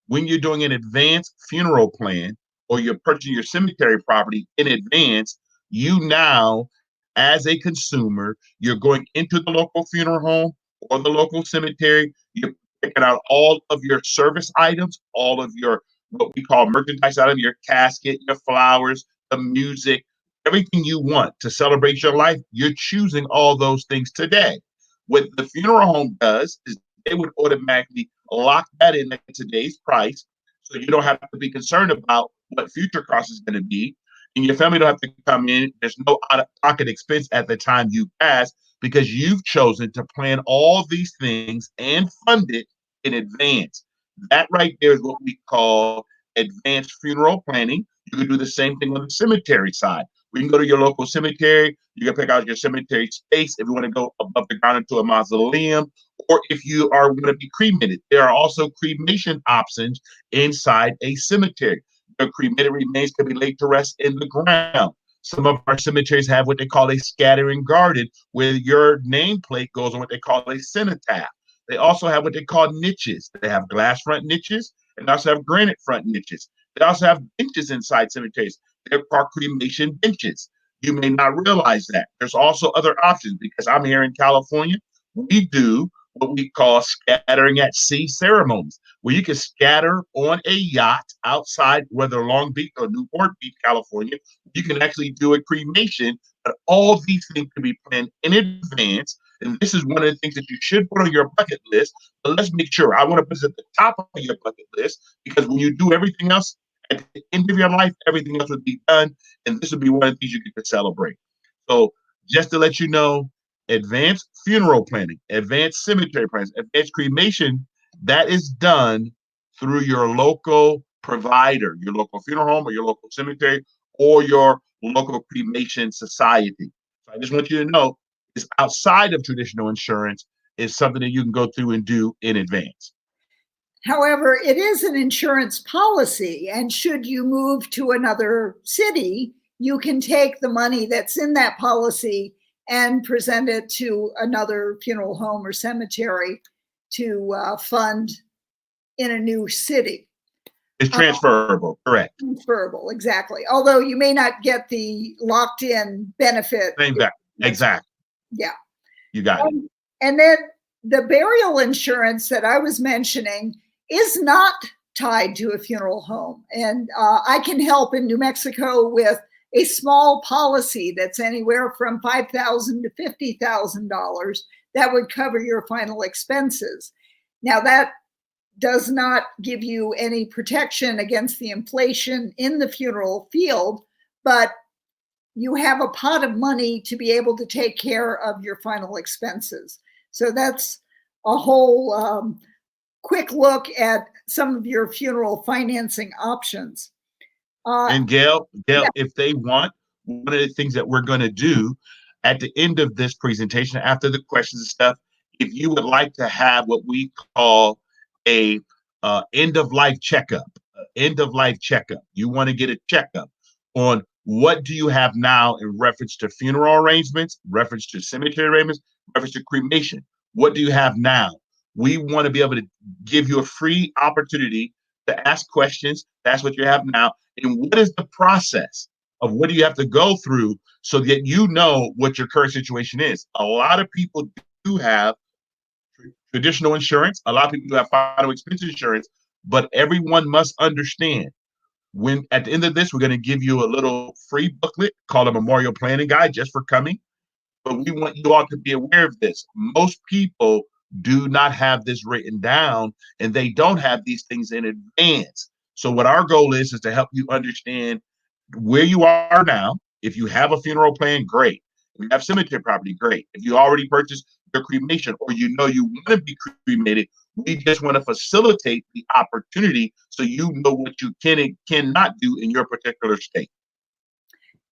When you're doing an advanced funeral plan or you're purchasing your cemetery property in advance, you now, as a consumer, you're going into the local funeral home or the local cemetery, you're picking out all of your service items, all of your what we call merchandise items, your casket, your flowers, the music, everything you want to celebrate your life, you're choosing all those things today. What the funeral home does is they would automatically lock that in at today's price. So you don't have to be concerned about what future cost is going to be. And your family don't have to come in. There's no out-of-pocket expense at the time you pass because you've chosen to plan all these things and fund it in advance. That right there is what we call advanced funeral planning. You can do the same thing on the cemetery side. We can go to your local cemetery. You can pick out your cemetery space if you want to go above the ground into a mausoleum, or if you are going to be cremated. There are also cremation options inside a cemetery. The cremated remains can be laid to rest in the ground. Some of our cemeteries have what they call a scattering garden, where your nameplate goes on what they call a cenotaph. They also have what they call niches. They have glass front niches and also have granite front niches. They also have benches inside cemeteries. They're called cremation benches. You may not realize that. There's also other options because I'm here in California. We do what we call scattering at sea ceremonies, where you can scatter on a yacht outside, whether Long Beach or Newport Beach, California. You can actually do a cremation, but all these things can be planned in advance. And this is one of the things that you should put on your bucket list. But let's make sure. I want to put it at the top of your bucket list because when you do everything else, at the end of your life, everything else would be done. And this would be one of the things you get to celebrate. So just to let you know, advanced funeral planning, advanced cemetery plans, advanced cremation, that is done through your local provider, your local funeral home or your local cemetery or your local cremation society. So I just want you to know it's outside of traditional insurance is something that you can go through and do in advance. However, it is an insurance policy, and should you move to another city, you can take the money that's in that policy and present it to another funeral home or cemetery to fund in a new city. It's transferable, correct. Transferable, exactly. Although you may not get the locked-in benefit. Exactly. Yeah. You got it. And then the burial insurance that I was mentioning is not tied to a funeral home. And I can help in New Mexico with a small policy that's anywhere from $5,000 to $50,000 that would cover your final expenses. Now, that does not give you any protection against the inflation in the funeral field, but you have a pot of money to be able to take care of your final expenses. So that's a whole quick look at some of your funeral financing options. And Gail, if they want, one of the things that we're going to do at the end of this presentation, after the questions and stuff, if you would like to have what we call a end of life checkup, you want to get a checkup on what do you have now in reference to funeral arrangements, reference to cemetery arrangements, reference to cremation. What do you have now? We want to be able to give you a free opportunity to ask questions. That's what you have now. And what is the process of what do you have to go through so that you know what your current situation is. A lot of people do have traditional insurance. A lot of people do have final expense insurance, but everyone must understand when at the end of this, we're going to give you a little free booklet called a Memorial Planning Guide just for coming. But we want you all to be aware of this. Most people do not have this written down and they don't have these things in advance. So what our goal is to help you understand where you are now. If you have a funeral plan, great. If you have cemetery property, great. If you already purchased your cremation or you know you want to be cremated, we just want to facilitate the opportunity so you know what you can and cannot do in your particular state.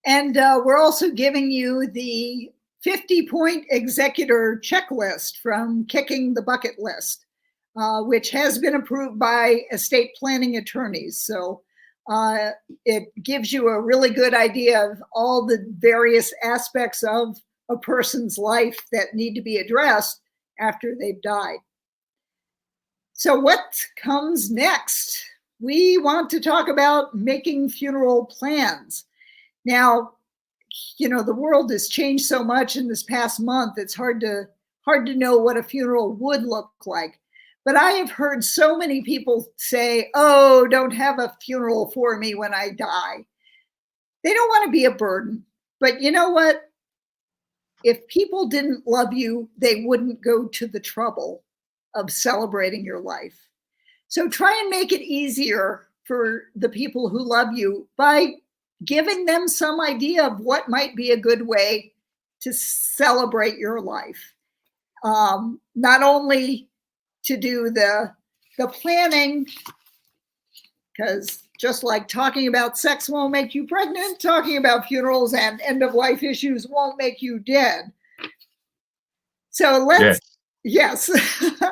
And we're also giving you the 50-point executor checklist from Kicking the Bucket List, which has been approved by estate planning attorneys. So it gives you a really good idea of all the various aspects of a person's life that need to be addressed after they've died. So what comes next? We want to talk about making funeral plans. Now, you know, the world has changed so much in this past month, it's hard to know what a funeral would look like. But I have heard so many people say, oh, don't have a funeral for me when I die. They don't want to be a burden. But you know what? If people didn't love you, they wouldn't go to the trouble of celebrating your life. So try and make it easier for the people who love you by giving them some idea of what might be a good way to celebrate your life. Not only to do the planning, because just like talking about sex won't make you pregnant, talking about funerals and end-of-life issues won't make you dead. So let's, yes.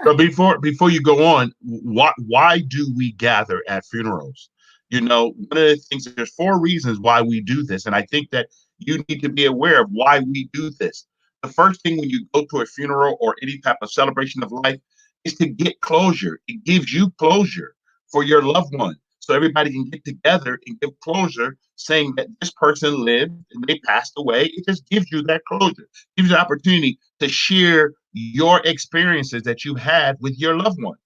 So before you go on, why do we gather at funerals? You know, one of the things, there's 4 reasons why we do this. And I think that you need to be aware of why we do this. The first thing when you go to a funeral or any type of celebration of life is to get closure. It gives you closure for your loved one. So everybody can get together and give closure saying that this person lived and they passed away. It just gives you that closure. It gives you the opportunity to share your experiences that you had with your loved one.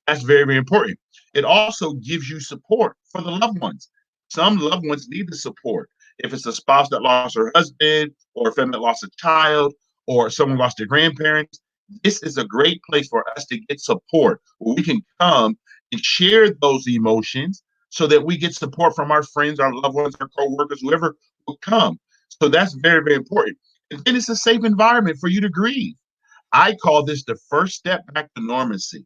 That's very, very important. It also gives you support for the loved ones. Some loved ones need the support. If it's a spouse that lost her husband, or a family that lost a child, or someone lost their grandparents, this is a great place for us to get support where we can come and share those emotions so that we get support from our friends, our loved ones, our co-workers, whoever will come. So that's very, very important. And then it's a safe environment for you to grieve. I call this the first step back to normalcy.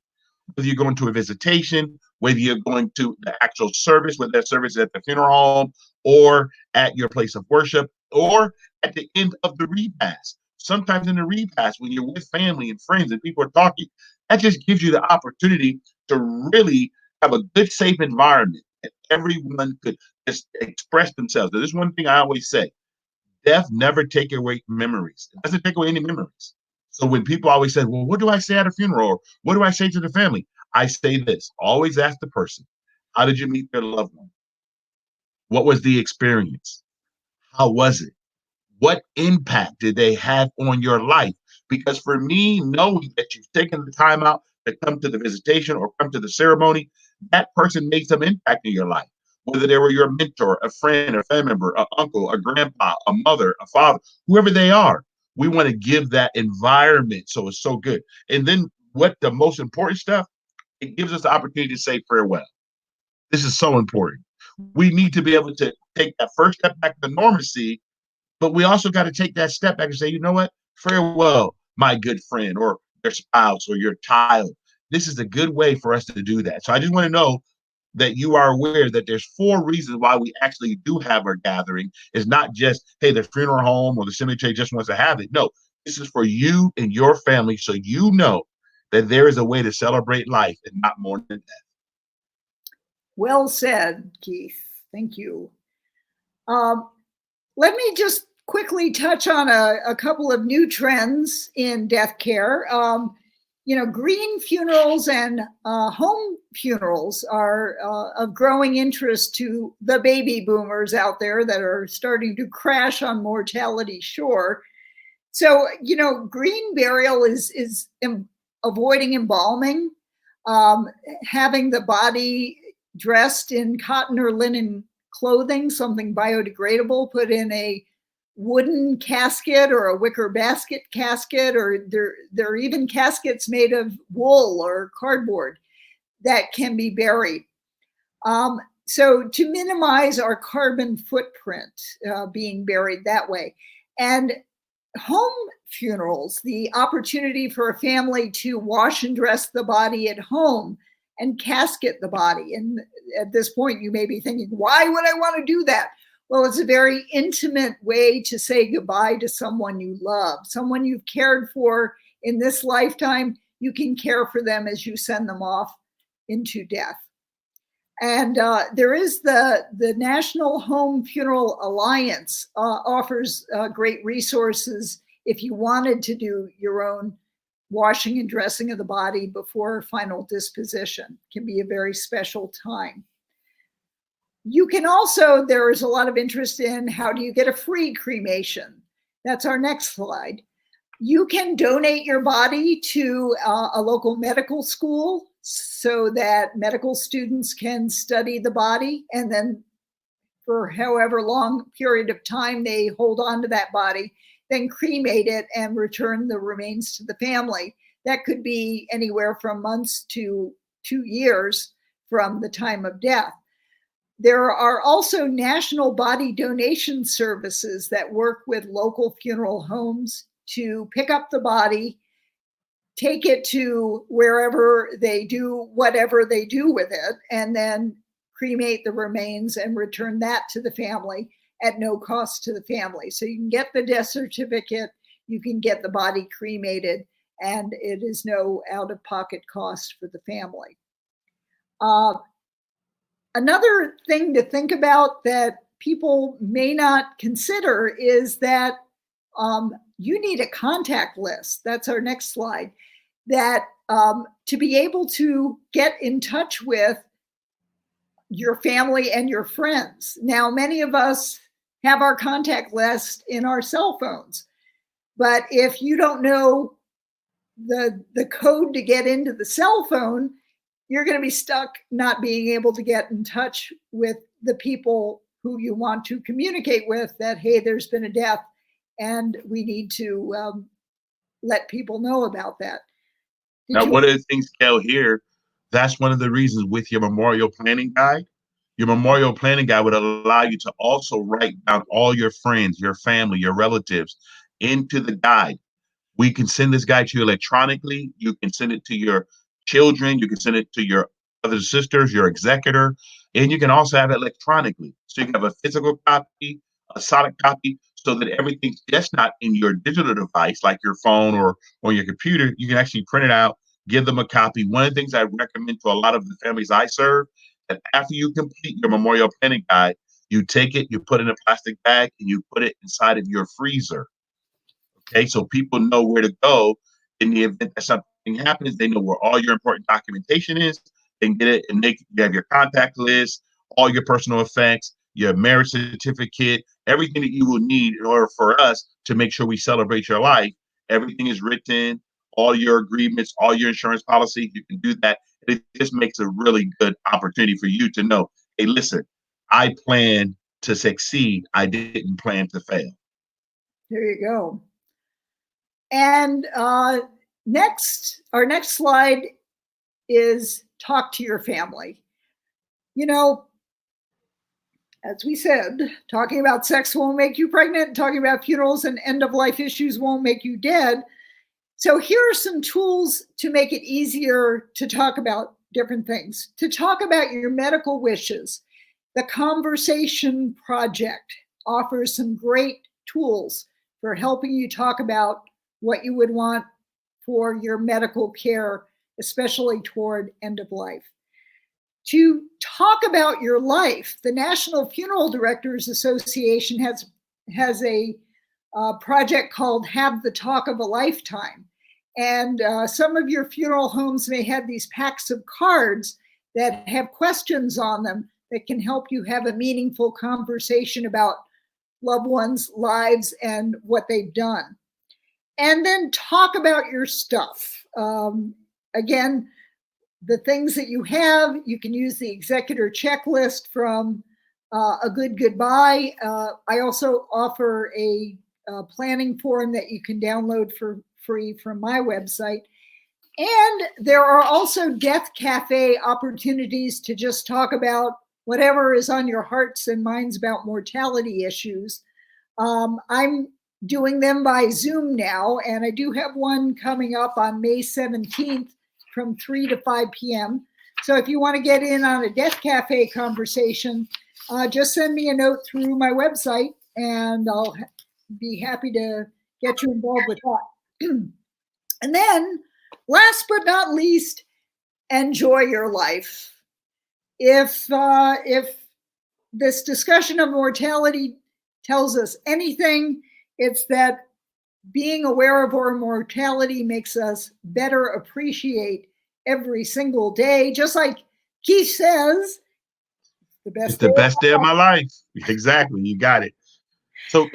Whether you're going to a visitation, whether you're going to the actual service, whether that service is at the funeral home or at your place of worship or at the end of the repast. Sometimes in the repast, when you're with family and friends and people are talking, that just gives you the opportunity to really have a good, safe environment and everyone could just express themselves. There's one thing I always say: death never takes away memories. It doesn't take away any memories. So when people always say, well, what do I say at a funeral? Or what do I say to the family? I say this: always ask the person, how did you meet their loved one? What was the experience? How was it? What impact did they have on your life? Because for me, knowing that you've taken the time out to come to the visitation or come to the ceremony, that person made some impact in your life. Whether they were your mentor, a friend, a family member, an uncle, a grandpa, a mother, a father, whoever they are, we want to give that environment so it's so good. And then what the most important stuff, it gives us the opportunity to say farewell. This is so important. We need to be able to take that first step back to normalcy, but we also got to take that step back and say, you know what? Farewell, my good friend or your spouse or your child. This is a good way for us to do that. So I just want to know that you are aware that there's 4 reasons why we actually do have our gathering. It's not just, hey, the funeral home or the cemetery just wants to have it. No, this is for you and your family, so you know that there is a way to celebrate life and not mourn death. Well said, Keith. Thank you. Let me just quickly touch on a couple of new trends in death care. green funerals and home funerals are of growing interest to the baby boomers out there that are starting to crash on mortality shore. So, green burial is avoiding embalming, having the body dressed in cotton or linen clothing, something biodegradable, put in a wooden casket or a wicker basket casket, or there are even caskets made of wool or cardboard that can be buried. So to minimize our carbon footprint, being buried that way. And home funerals, the opportunity for a family to wash and dress the body at home and casket the body. And at this point, you may be thinking, why would I want to do that? Well, it's a very intimate way to say goodbye to someone you love, someone you've cared for in this lifetime. You can care for them as you send them off into death. And there is the National Home Funeral Alliance offers great resources if you wanted to do your own washing and dressing of the body before final disposition. It can be a very special time. You can also, there is a lot of interest in how do you get a free cremation? That's our next slide. You can donate your body to a local medical school so that medical students can study the body, and then for however long period of time they hold on to that body, then cremate it and return the remains to the family. That could be anywhere from months to 2 years from the time of death. There are also national body donation services that work with local funeral homes to pick up the body, take it to wherever they do whatever they do with it, and then cremate the remains and return that to the family at no cost to the family. So you can get the death certificate, you can get the body cremated, and it is no out-of-pocket cost for the family. Another thing to think about that people may not consider is that you need a contact list. That's our next slide. That to be able to get in touch with your family and your friends. Now, many of us have our contact list in our cell phones, but if you don't know the code to get into the cell phone, you're going to be stuck not being able to get in touch with the people who you want to communicate with that, hey, there's been a death and we need to let people know about that. Now, one of the things, Gail, here, that's one of the reasons with your memorial planning guide. Your memorial planning guide would allow you to also write down all your friends, your family, your relatives into the guide. We can send this guide to you electronically. You can send it to your children. You can send it to your brothers and sisters, your executor, and you can also have it electronically. So you can have a physical copy, a solid copy, so that everything's just not in your digital device like your phone or on your computer. You can actually print it out, give them a copy. One of the things I recommend to a lot of the families I serve, that after you complete your memorial planning guide, you take it, you put it in a plastic bag, and you put it inside of your freezer. Okay, so people know where to go in the event that something happens. They know where all your important documentation is. They can get it, and you have your contact list, all your personal effects, your marriage certificate, everything that you will need in order for us to make sure we celebrate your life. Everything is written, all your agreements, all your insurance policy. You can do that. It just makes a really good opportunity for you to know, hey, listen, I plan to succeed. I didn't plan to fail. There you go. And our next slide is talk to your family. You know, as we said, talking about sex won't make you pregnant, talking about funerals and end-of-life issues won't make you dead. So here are some tools to make it easier to talk about different things. To talk about your medical wishes, the Conversation Project offers some great tools for helping you talk about what you would want for your medical care, especially toward end of life. To talk about your life, the National Funeral Directors Association has a project called Have the Talk of a Lifetime. And some of your funeral homes may have these packs of cards that have questions on them that can help you have a meaningful conversation about loved ones' lives and what they've done. And then talk about your stuff. Again, the things that you have, you can use the executor checklist from A Good Goodbye. I also offer a planning form that you can download for free from my website. And there are also death cafe opportunities to just talk about whatever is on your hearts and minds about mortality issues. I'm doing them by Zoom now, and I do have one coming up on May 17th from 3 to 5 p.m. So if you want to get in on a death cafe conversation, just send me a note through my website, and I'll be happy to get you involved with that. And then, last but not least, enjoy your life. If this discussion of mortality tells us anything, it's that being aware of our mortality makes us better appreciate every single day. Just like Keith says, it's the best day of my life. Exactly. You got it. So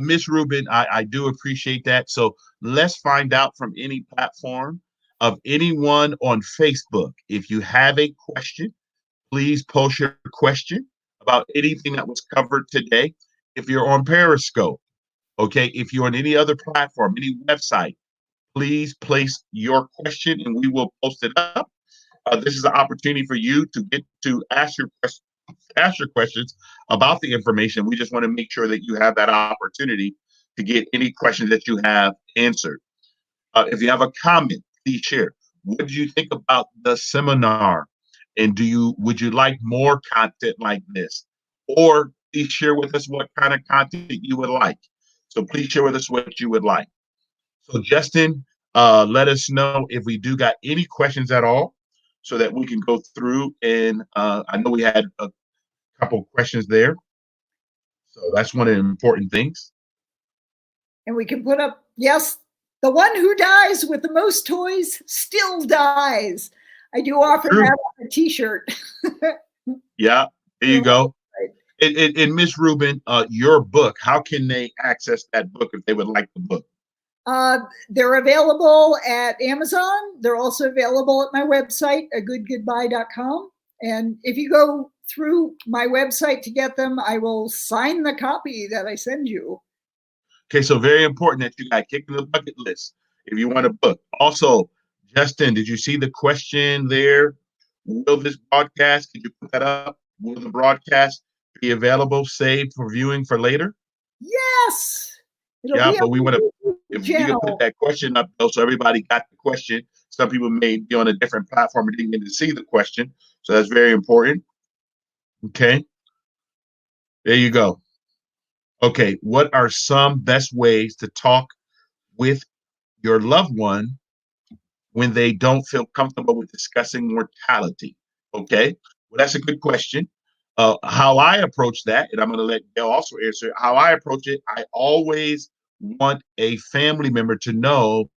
Miss Rubin, I do appreciate that. So let's find out from any platform of anyone on Facebook. If you have a question, please post your question about anything that was covered today. If you're on Periscope, okay, if you're on any other platform, any website, please place your question and we will post it up. This is an opportunity for you to get to ask your questions about the information. We just want to make sure that you have that opportunity to get any questions that you have answered. If you have a comment, please share. What do you think about the seminar? And would you like more content like this? Or please share with us what kind of content you would like. So please share with us what you would like. So Justin, let us know if we do got any questions at all so that we can go through. And I know we had a couple of questions there. So that's one of the important things. And we can put up, yes, the one who dies with the most toys still dies. I do offer that on a t-shirt. Yeah, there you go. And Miss Rubin, your book, how can they access that book if they would like the book? They're available at Amazon. They're also available at my website, agoodgoodbye.com. And if you go through my website to get them, I will sign the copy that I send you. Okay, so very important that you got kicked in the bucket list if you want a book. Also, Justin, did you see the question there? Will this broadcast, could you put that up? Will the broadcast be available, saved for viewing for later? Yes. Yeah, but we want to, if we can put that question up though, so everybody got the question. Some people may be on a different platform and didn't get to see the question. So that's very important. Okay. There you go. Okay. What are some best ways to talk with your loved one when they don't feel comfortable with discussing mortality? Okay. Well, that's a good question. How I approach that, and I'm going to let Gail also answer how I approach it. I always want a family member to know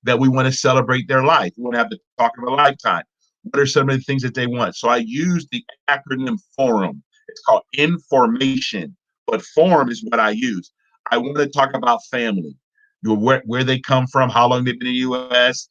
that we want to celebrate their life. We want to have the talk of a lifetime. What are some of the things that they want? So I use the acronym FORUM. It's called information, but FORUM is what I use. I want to talk about family, where they come from, how long they've been in the U.S.,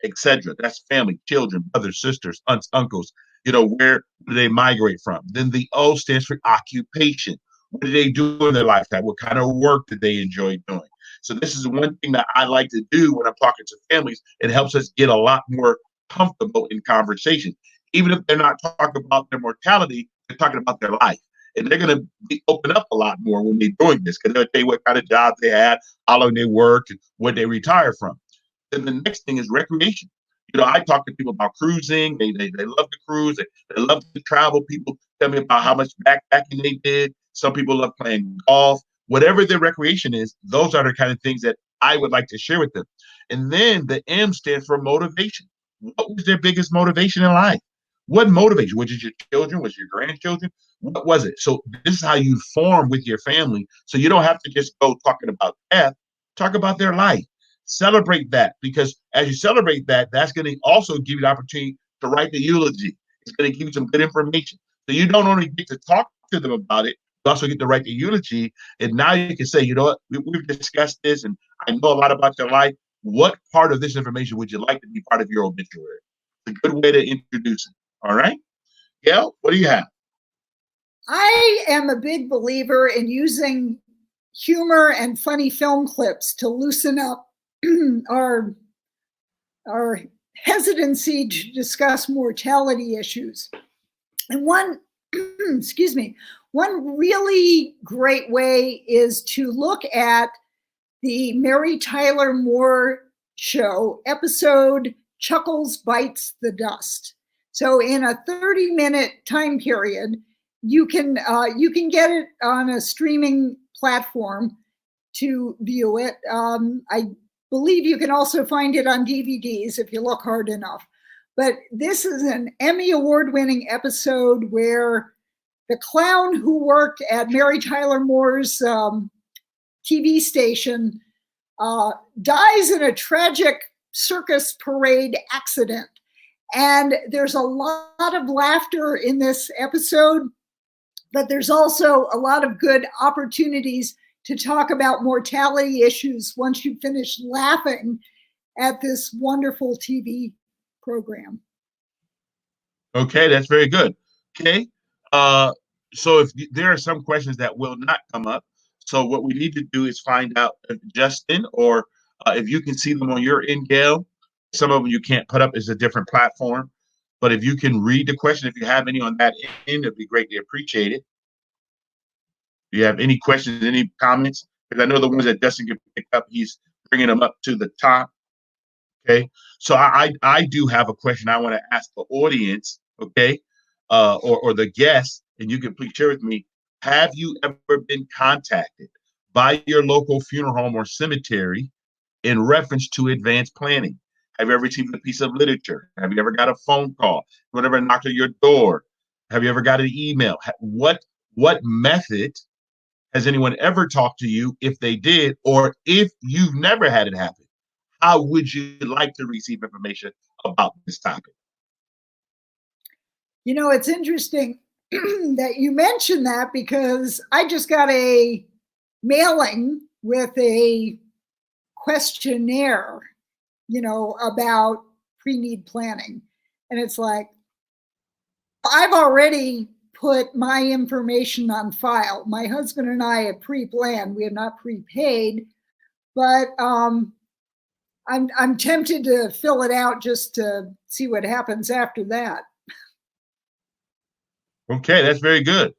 etc. That's family, children, brothers, sisters, aunts, uncles. Where do they migrate from? Then the O stands for occupation. What do they do in their lifetime? What kind of work do they enjoy doing? So this is one thing that I like to do when I'm talking to families. It helps us get a lot more comfortable in conversation. Even if they're not talking about their mortality, they're talking about their life. And they're going to open up a lot more when they're doing this because they'll tell you what kind of jobs they had, how long they worked, and what they retire from. Then the next thing is recreation. I talk to people about cruising. They love to cruise. They love to travel. People tell me about how much backpacking they did. Some people love playing golf. Whatever their recreation is, those are the kind of things that I would like to share with them. And then the M stands for motivation. What was their biggest motivation in life? What motivation? Was it your children? Was it your grandchildren? What was it? So this is how you form with your family. So you don't have to just go talking about death. Talk about their life. celebrate that, because as you celebrate that, that's going to also give you the opportunity to write the eulogy. It's going to give you some good information. So you don't only get to talk to them about it, you also get to write the eulogy. And now you can say, you know what, we've discussed this and I know a lot about your life. What part of this information would you like to be part of your obituary? It's a good way to introduce it. All right. Gail, what do you have? I am a big believer in using humor and funny film clips to loosen up our hesitancy to discuss mortality issues. And one, excuse me, one really great way is to look at the Mary Tyler Moore Show episode Chuckles Bites the Dust. So in a 30-minute time period, you can get it on a streaming platform to view it. I believe you can also find it on DVDs if you look hard enough. But this is an Emmy award-winning episode where the clown who worked at Mary Tyler Moore's TV station dies in a tragic circus parade accident. And there's a lot of laughter in this episode, but there's also a lot of good opportunities to talk about mortality issues once you finish laughing at this wonderful TV program. Okay, that's very good. Okay. So if there are some questions that will not come up, so what we need to do is find out if Justin or if you can see them on your end, Gail. Some of them you can't put up as a different platform, but if you can read the question, if you have any on that end, it'd be greatly appreciated. Do you have any questions, any comments? Because I know the ones that Justin can pick up, he's bringing them up to the top. Okay, so I do have a question I want to ask the audience. Okay, or the guests, and you can please share with me. Have you ever been contacted by your local funeral home or cemetery in reference to advanced planning? Have you ever received a piece of literature? Have you ever got a phone call? Whatever knocked on your door? Have you ever got an email? What method has anyone ever talked to you? If they did, or if you've never had it happen, how would you like to receive information about this topic? You know, it's interesting that you mentioned that because I just got a mailing with a questionnaire, about pre-need planning. And it's like, I've already put my information on file. My husband and I have pre-planned. We have not prepaid, but I'm tempted to fill it out just to see what happens after that. Okay, that's very good.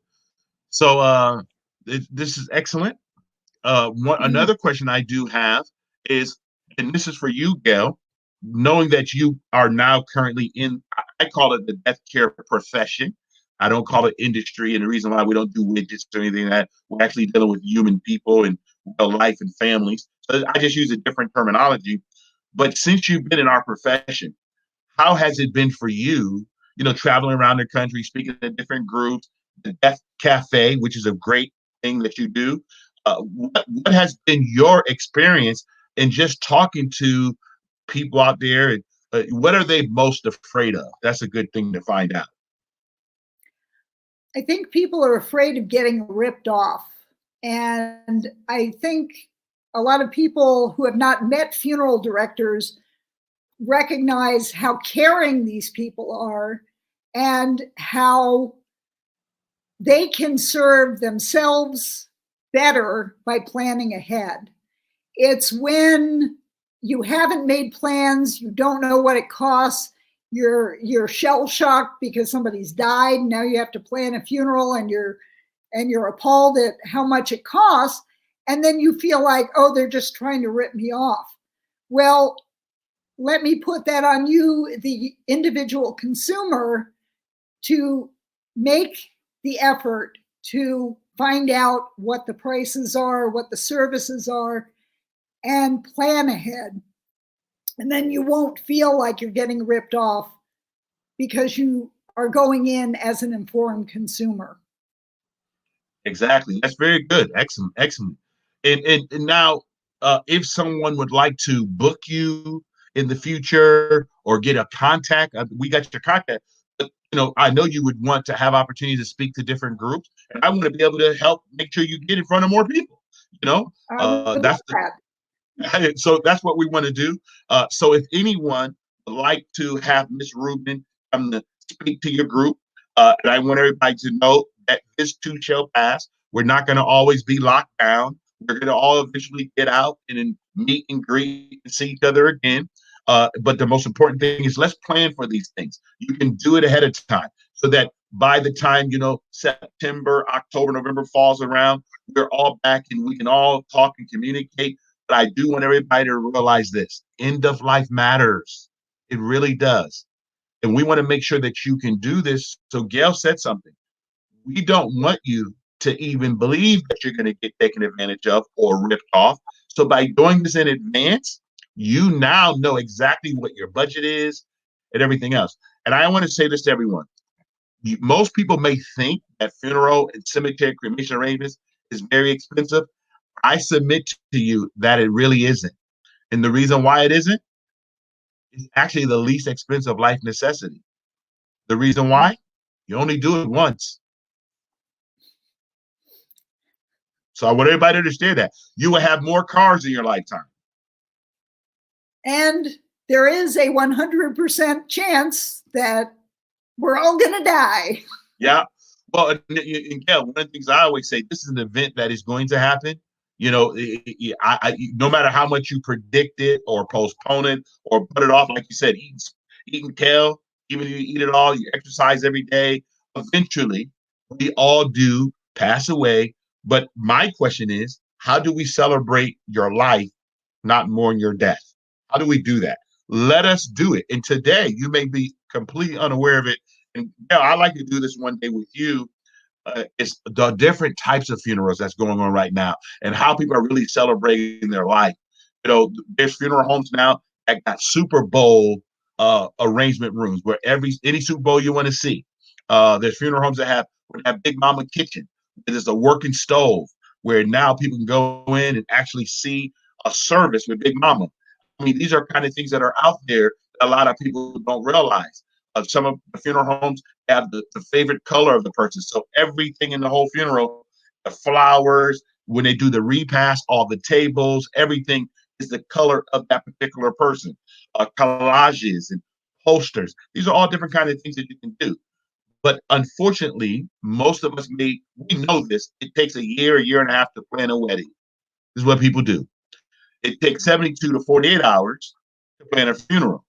So this is excellent. Another question I do have is, and this is for you, Gail, knowing that you are now currently in, I call it the death care profession. I don't call it industry. And the reason why we don't do widgets or anything like that, we're actually dealing with human people and life and families. So I just use a different terminology. But since you've been in our profession, how has it been for you, traveling around the country, speaking to different groups, the Death Cafe, which is a great thing that you do? What has been your experience in just talking to people out there? And what are they most afraid of? That's a good thing to find out. I think people are afraid of getting ripped off. And I think a lot of people who have not met funeral directors recognize how caring these people are and how they can serve themselves better by planning ahead. It's when you haven't made plans, you don't know what it costs, you're shell shocked because somebody's died. Now you have to plan a funeral and you're appalled at how much it costs. And then you feel like, oh, they're just trying to rip me off. Well, let me put that on you, the individual consumer, to make the effort to find out what the prices are, what the services are, and plan ahead. And then you won't feel like you're getting ripped off because you are going in as an informed consumer. Exactly. That's very good. Excellent. Excellent. And now, if someone would like to book you in the future or get a contact, we got your contact. But I know you would want to have opportunities to speak to different groups, and I want to be able to help make sure you get in front of more people. I would love that. So that's what we want to do. So if anyone would like to have Miss Rubin come to speak to your group, and I want everybody to know that this too shall pass. We're not going to always be locked down. We're going to all eventually get out and then meet and greet and see each other again. But the most important thing is let's plan for these things. You can do it ahead of time so that by the time, September, October, November falls around, we're all back and we can all talk and communicate. But I do want everybody to realize this: end of life matters. It really does. And we want to make sure that you can do this. So Gail said something. We don't want you to even believe that you're going to get taken advantage of or ripped off. So by doing this in advance, you now know exactly what your budget is and everything else. And I want to say this to everyone. Most people may think that funeral and cemetery cremation arrangements is very expensive. I submit to you that it really isn't. And the reason why it isn't is actually the least expensive life necessity. The reason why? You only do it once. So I want everybody to understand that. You will have more cars in your lifetime. And there is a 100% chance that we're all going to die. Yeah. Well, and Gail, one of the things I always say, this is an event that is going to happen. No matter how much you predict it or postpone it or put it off, like you said, eating kale, even if you eat it all, you exercise every day. Eventually, we all do pass away. But my question is, how do we celebrate your life, not mourn your death? How do we do that? Let us do it. And today, you may be completely unaware of it. And I'd like to do this one day with you. It's the different types of funerals that's going on right now and how people are really celebrating their life. There's funeral homes now that got Super Bowl arrangement rooms where any Super Bowl you want to see. There's funeral homes that have Big Mama kitchen. There's a working stove where now people can go in and actually see a service with Big Mama. I mean, these are kind of things that are out there that a lot of people don't realize. Some of the funeral homes have the favorite color of the person. So everything in the whole funeral, the flowers, when they do the repast, all the tables, everything is the color of that particular person. Collages and posters. These are all different kinds of things that you can do. But unfortunately, most of us we know this. It takes a year and a half to plan a wedding. This is what people do. It takes 72 to 48 hours to plan a funeral.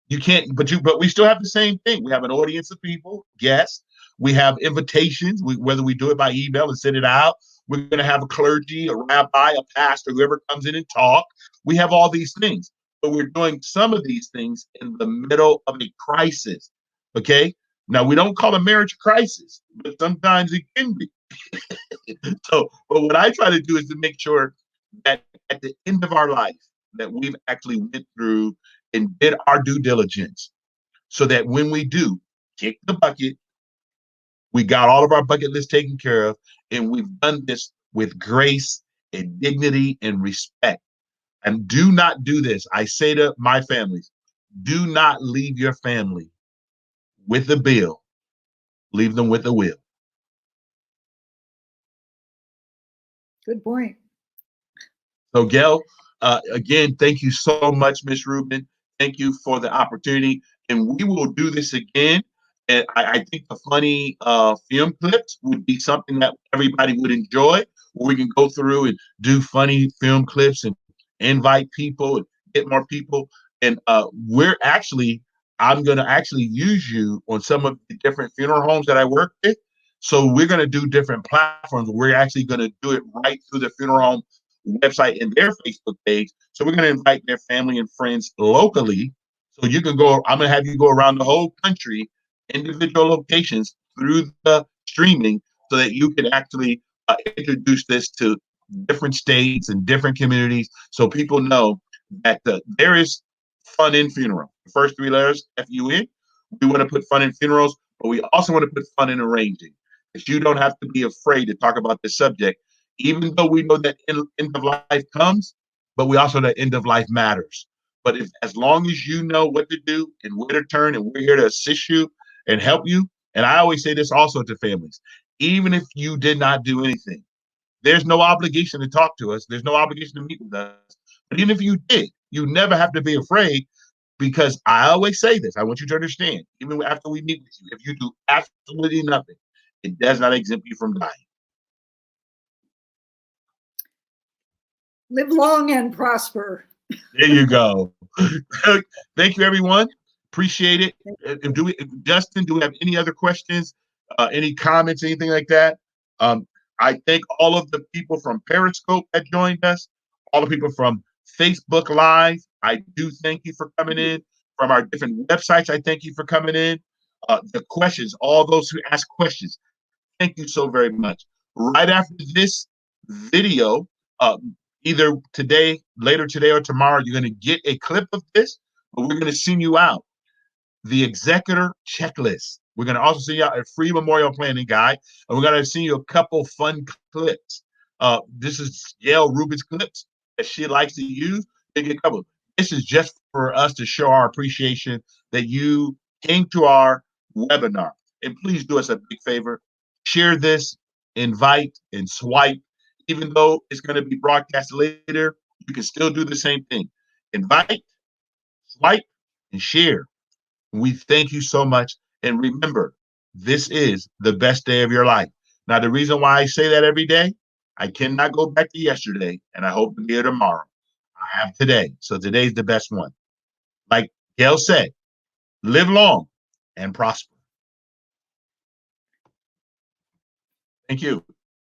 You can't, but we still have the same thing. We have an audience of people, guests. We have invitations, whether we do it by email and send it out. We're going to have a clergy, a rabbi, a pastor, whoever comes in and talk. We have all these things, but we're doing some of these things in the middle of a crisis. Okay. Now we don't call a marriage a crisis, but sometimes it can be. So, but what I try to do is to make sure that at the end of our life, that we've actually went through and did our due diligence so that when we do kick the bucket, we got all of our bucket list taken care of, and we've done this with grace and dignity and respect. And do not do this. I say to my families, do not leave your family with a bill. Leave them with a will. Good point. So, Gail, again, thank you so much, Miss Rubin. Thank you for the opportunity. And we will do this again. And I think the funny film clips would be something that everybody would enjoy, where we can go through and do funny film clips and invite people and get more people. And I'm going to actually use you on some of the different funeral homes that I work with. So we're going to do different platforms. We're actually going to do it right through the funeral home website and their Facebook page. So we're going to invite their family and friends locally. So you can go, I'm going to have you go around the whole country, individual locations through the streaming so that you can actually introduce this to different states and different communities so people know that there is fun in funeral. The first three letters, F-U-N. We want to put fun in funerals, but we also want to put fun in arranging. Because you don't have to be afraid to talk about this subject even though we know that end of life comes, but we also know end of life matters. But if as long as you know what to do and where to turn, and we're here to assist you and help you, and I always say this also to families, even if you did not do anything, there's no obligation to talk to us. There's no obligation to meet with us. But even if you did, you never have to be afraid, because I always say this. I want you to understand, even after we meet with you, if you do absolutely nothing, it does not exempt you from dying. Live long and prosper. There you go. Thank you, everyone. Appreciate it. Justin, do we have any other questions, any comments, anything like that? Um, I thank all of the people from Periscope that joined us, all the people from Facebook Live. I do thank you for coming in. From our different websites, I thank you for coming in. The questions, all those who ask questions, thank you so very much. Right after this video, either today, later today, or tomorrow, you're going to get a clip of this, but we're going to send you out the executor checklist. We're going to also send you out a free memorial planning guide, and we're going to send you a couple fun clips. This is Gail Rubin's clips that she likes to use. They get a couple. This is just for us to show our appreciation that you came to our webinar. And please do us a big favor. Share this, invite, and swipe. Even though it's going to be broadcast later, you can still do the same thing. Invite, swipe, and share. We thank you so much. And remember, this is the best day of your life. Now, the reason why I say that every day, I cannot go back to yesterday, and I hope to be here tomorrow. I have today. So today's the best one. Like Gail said, live long and prosper. Thank you.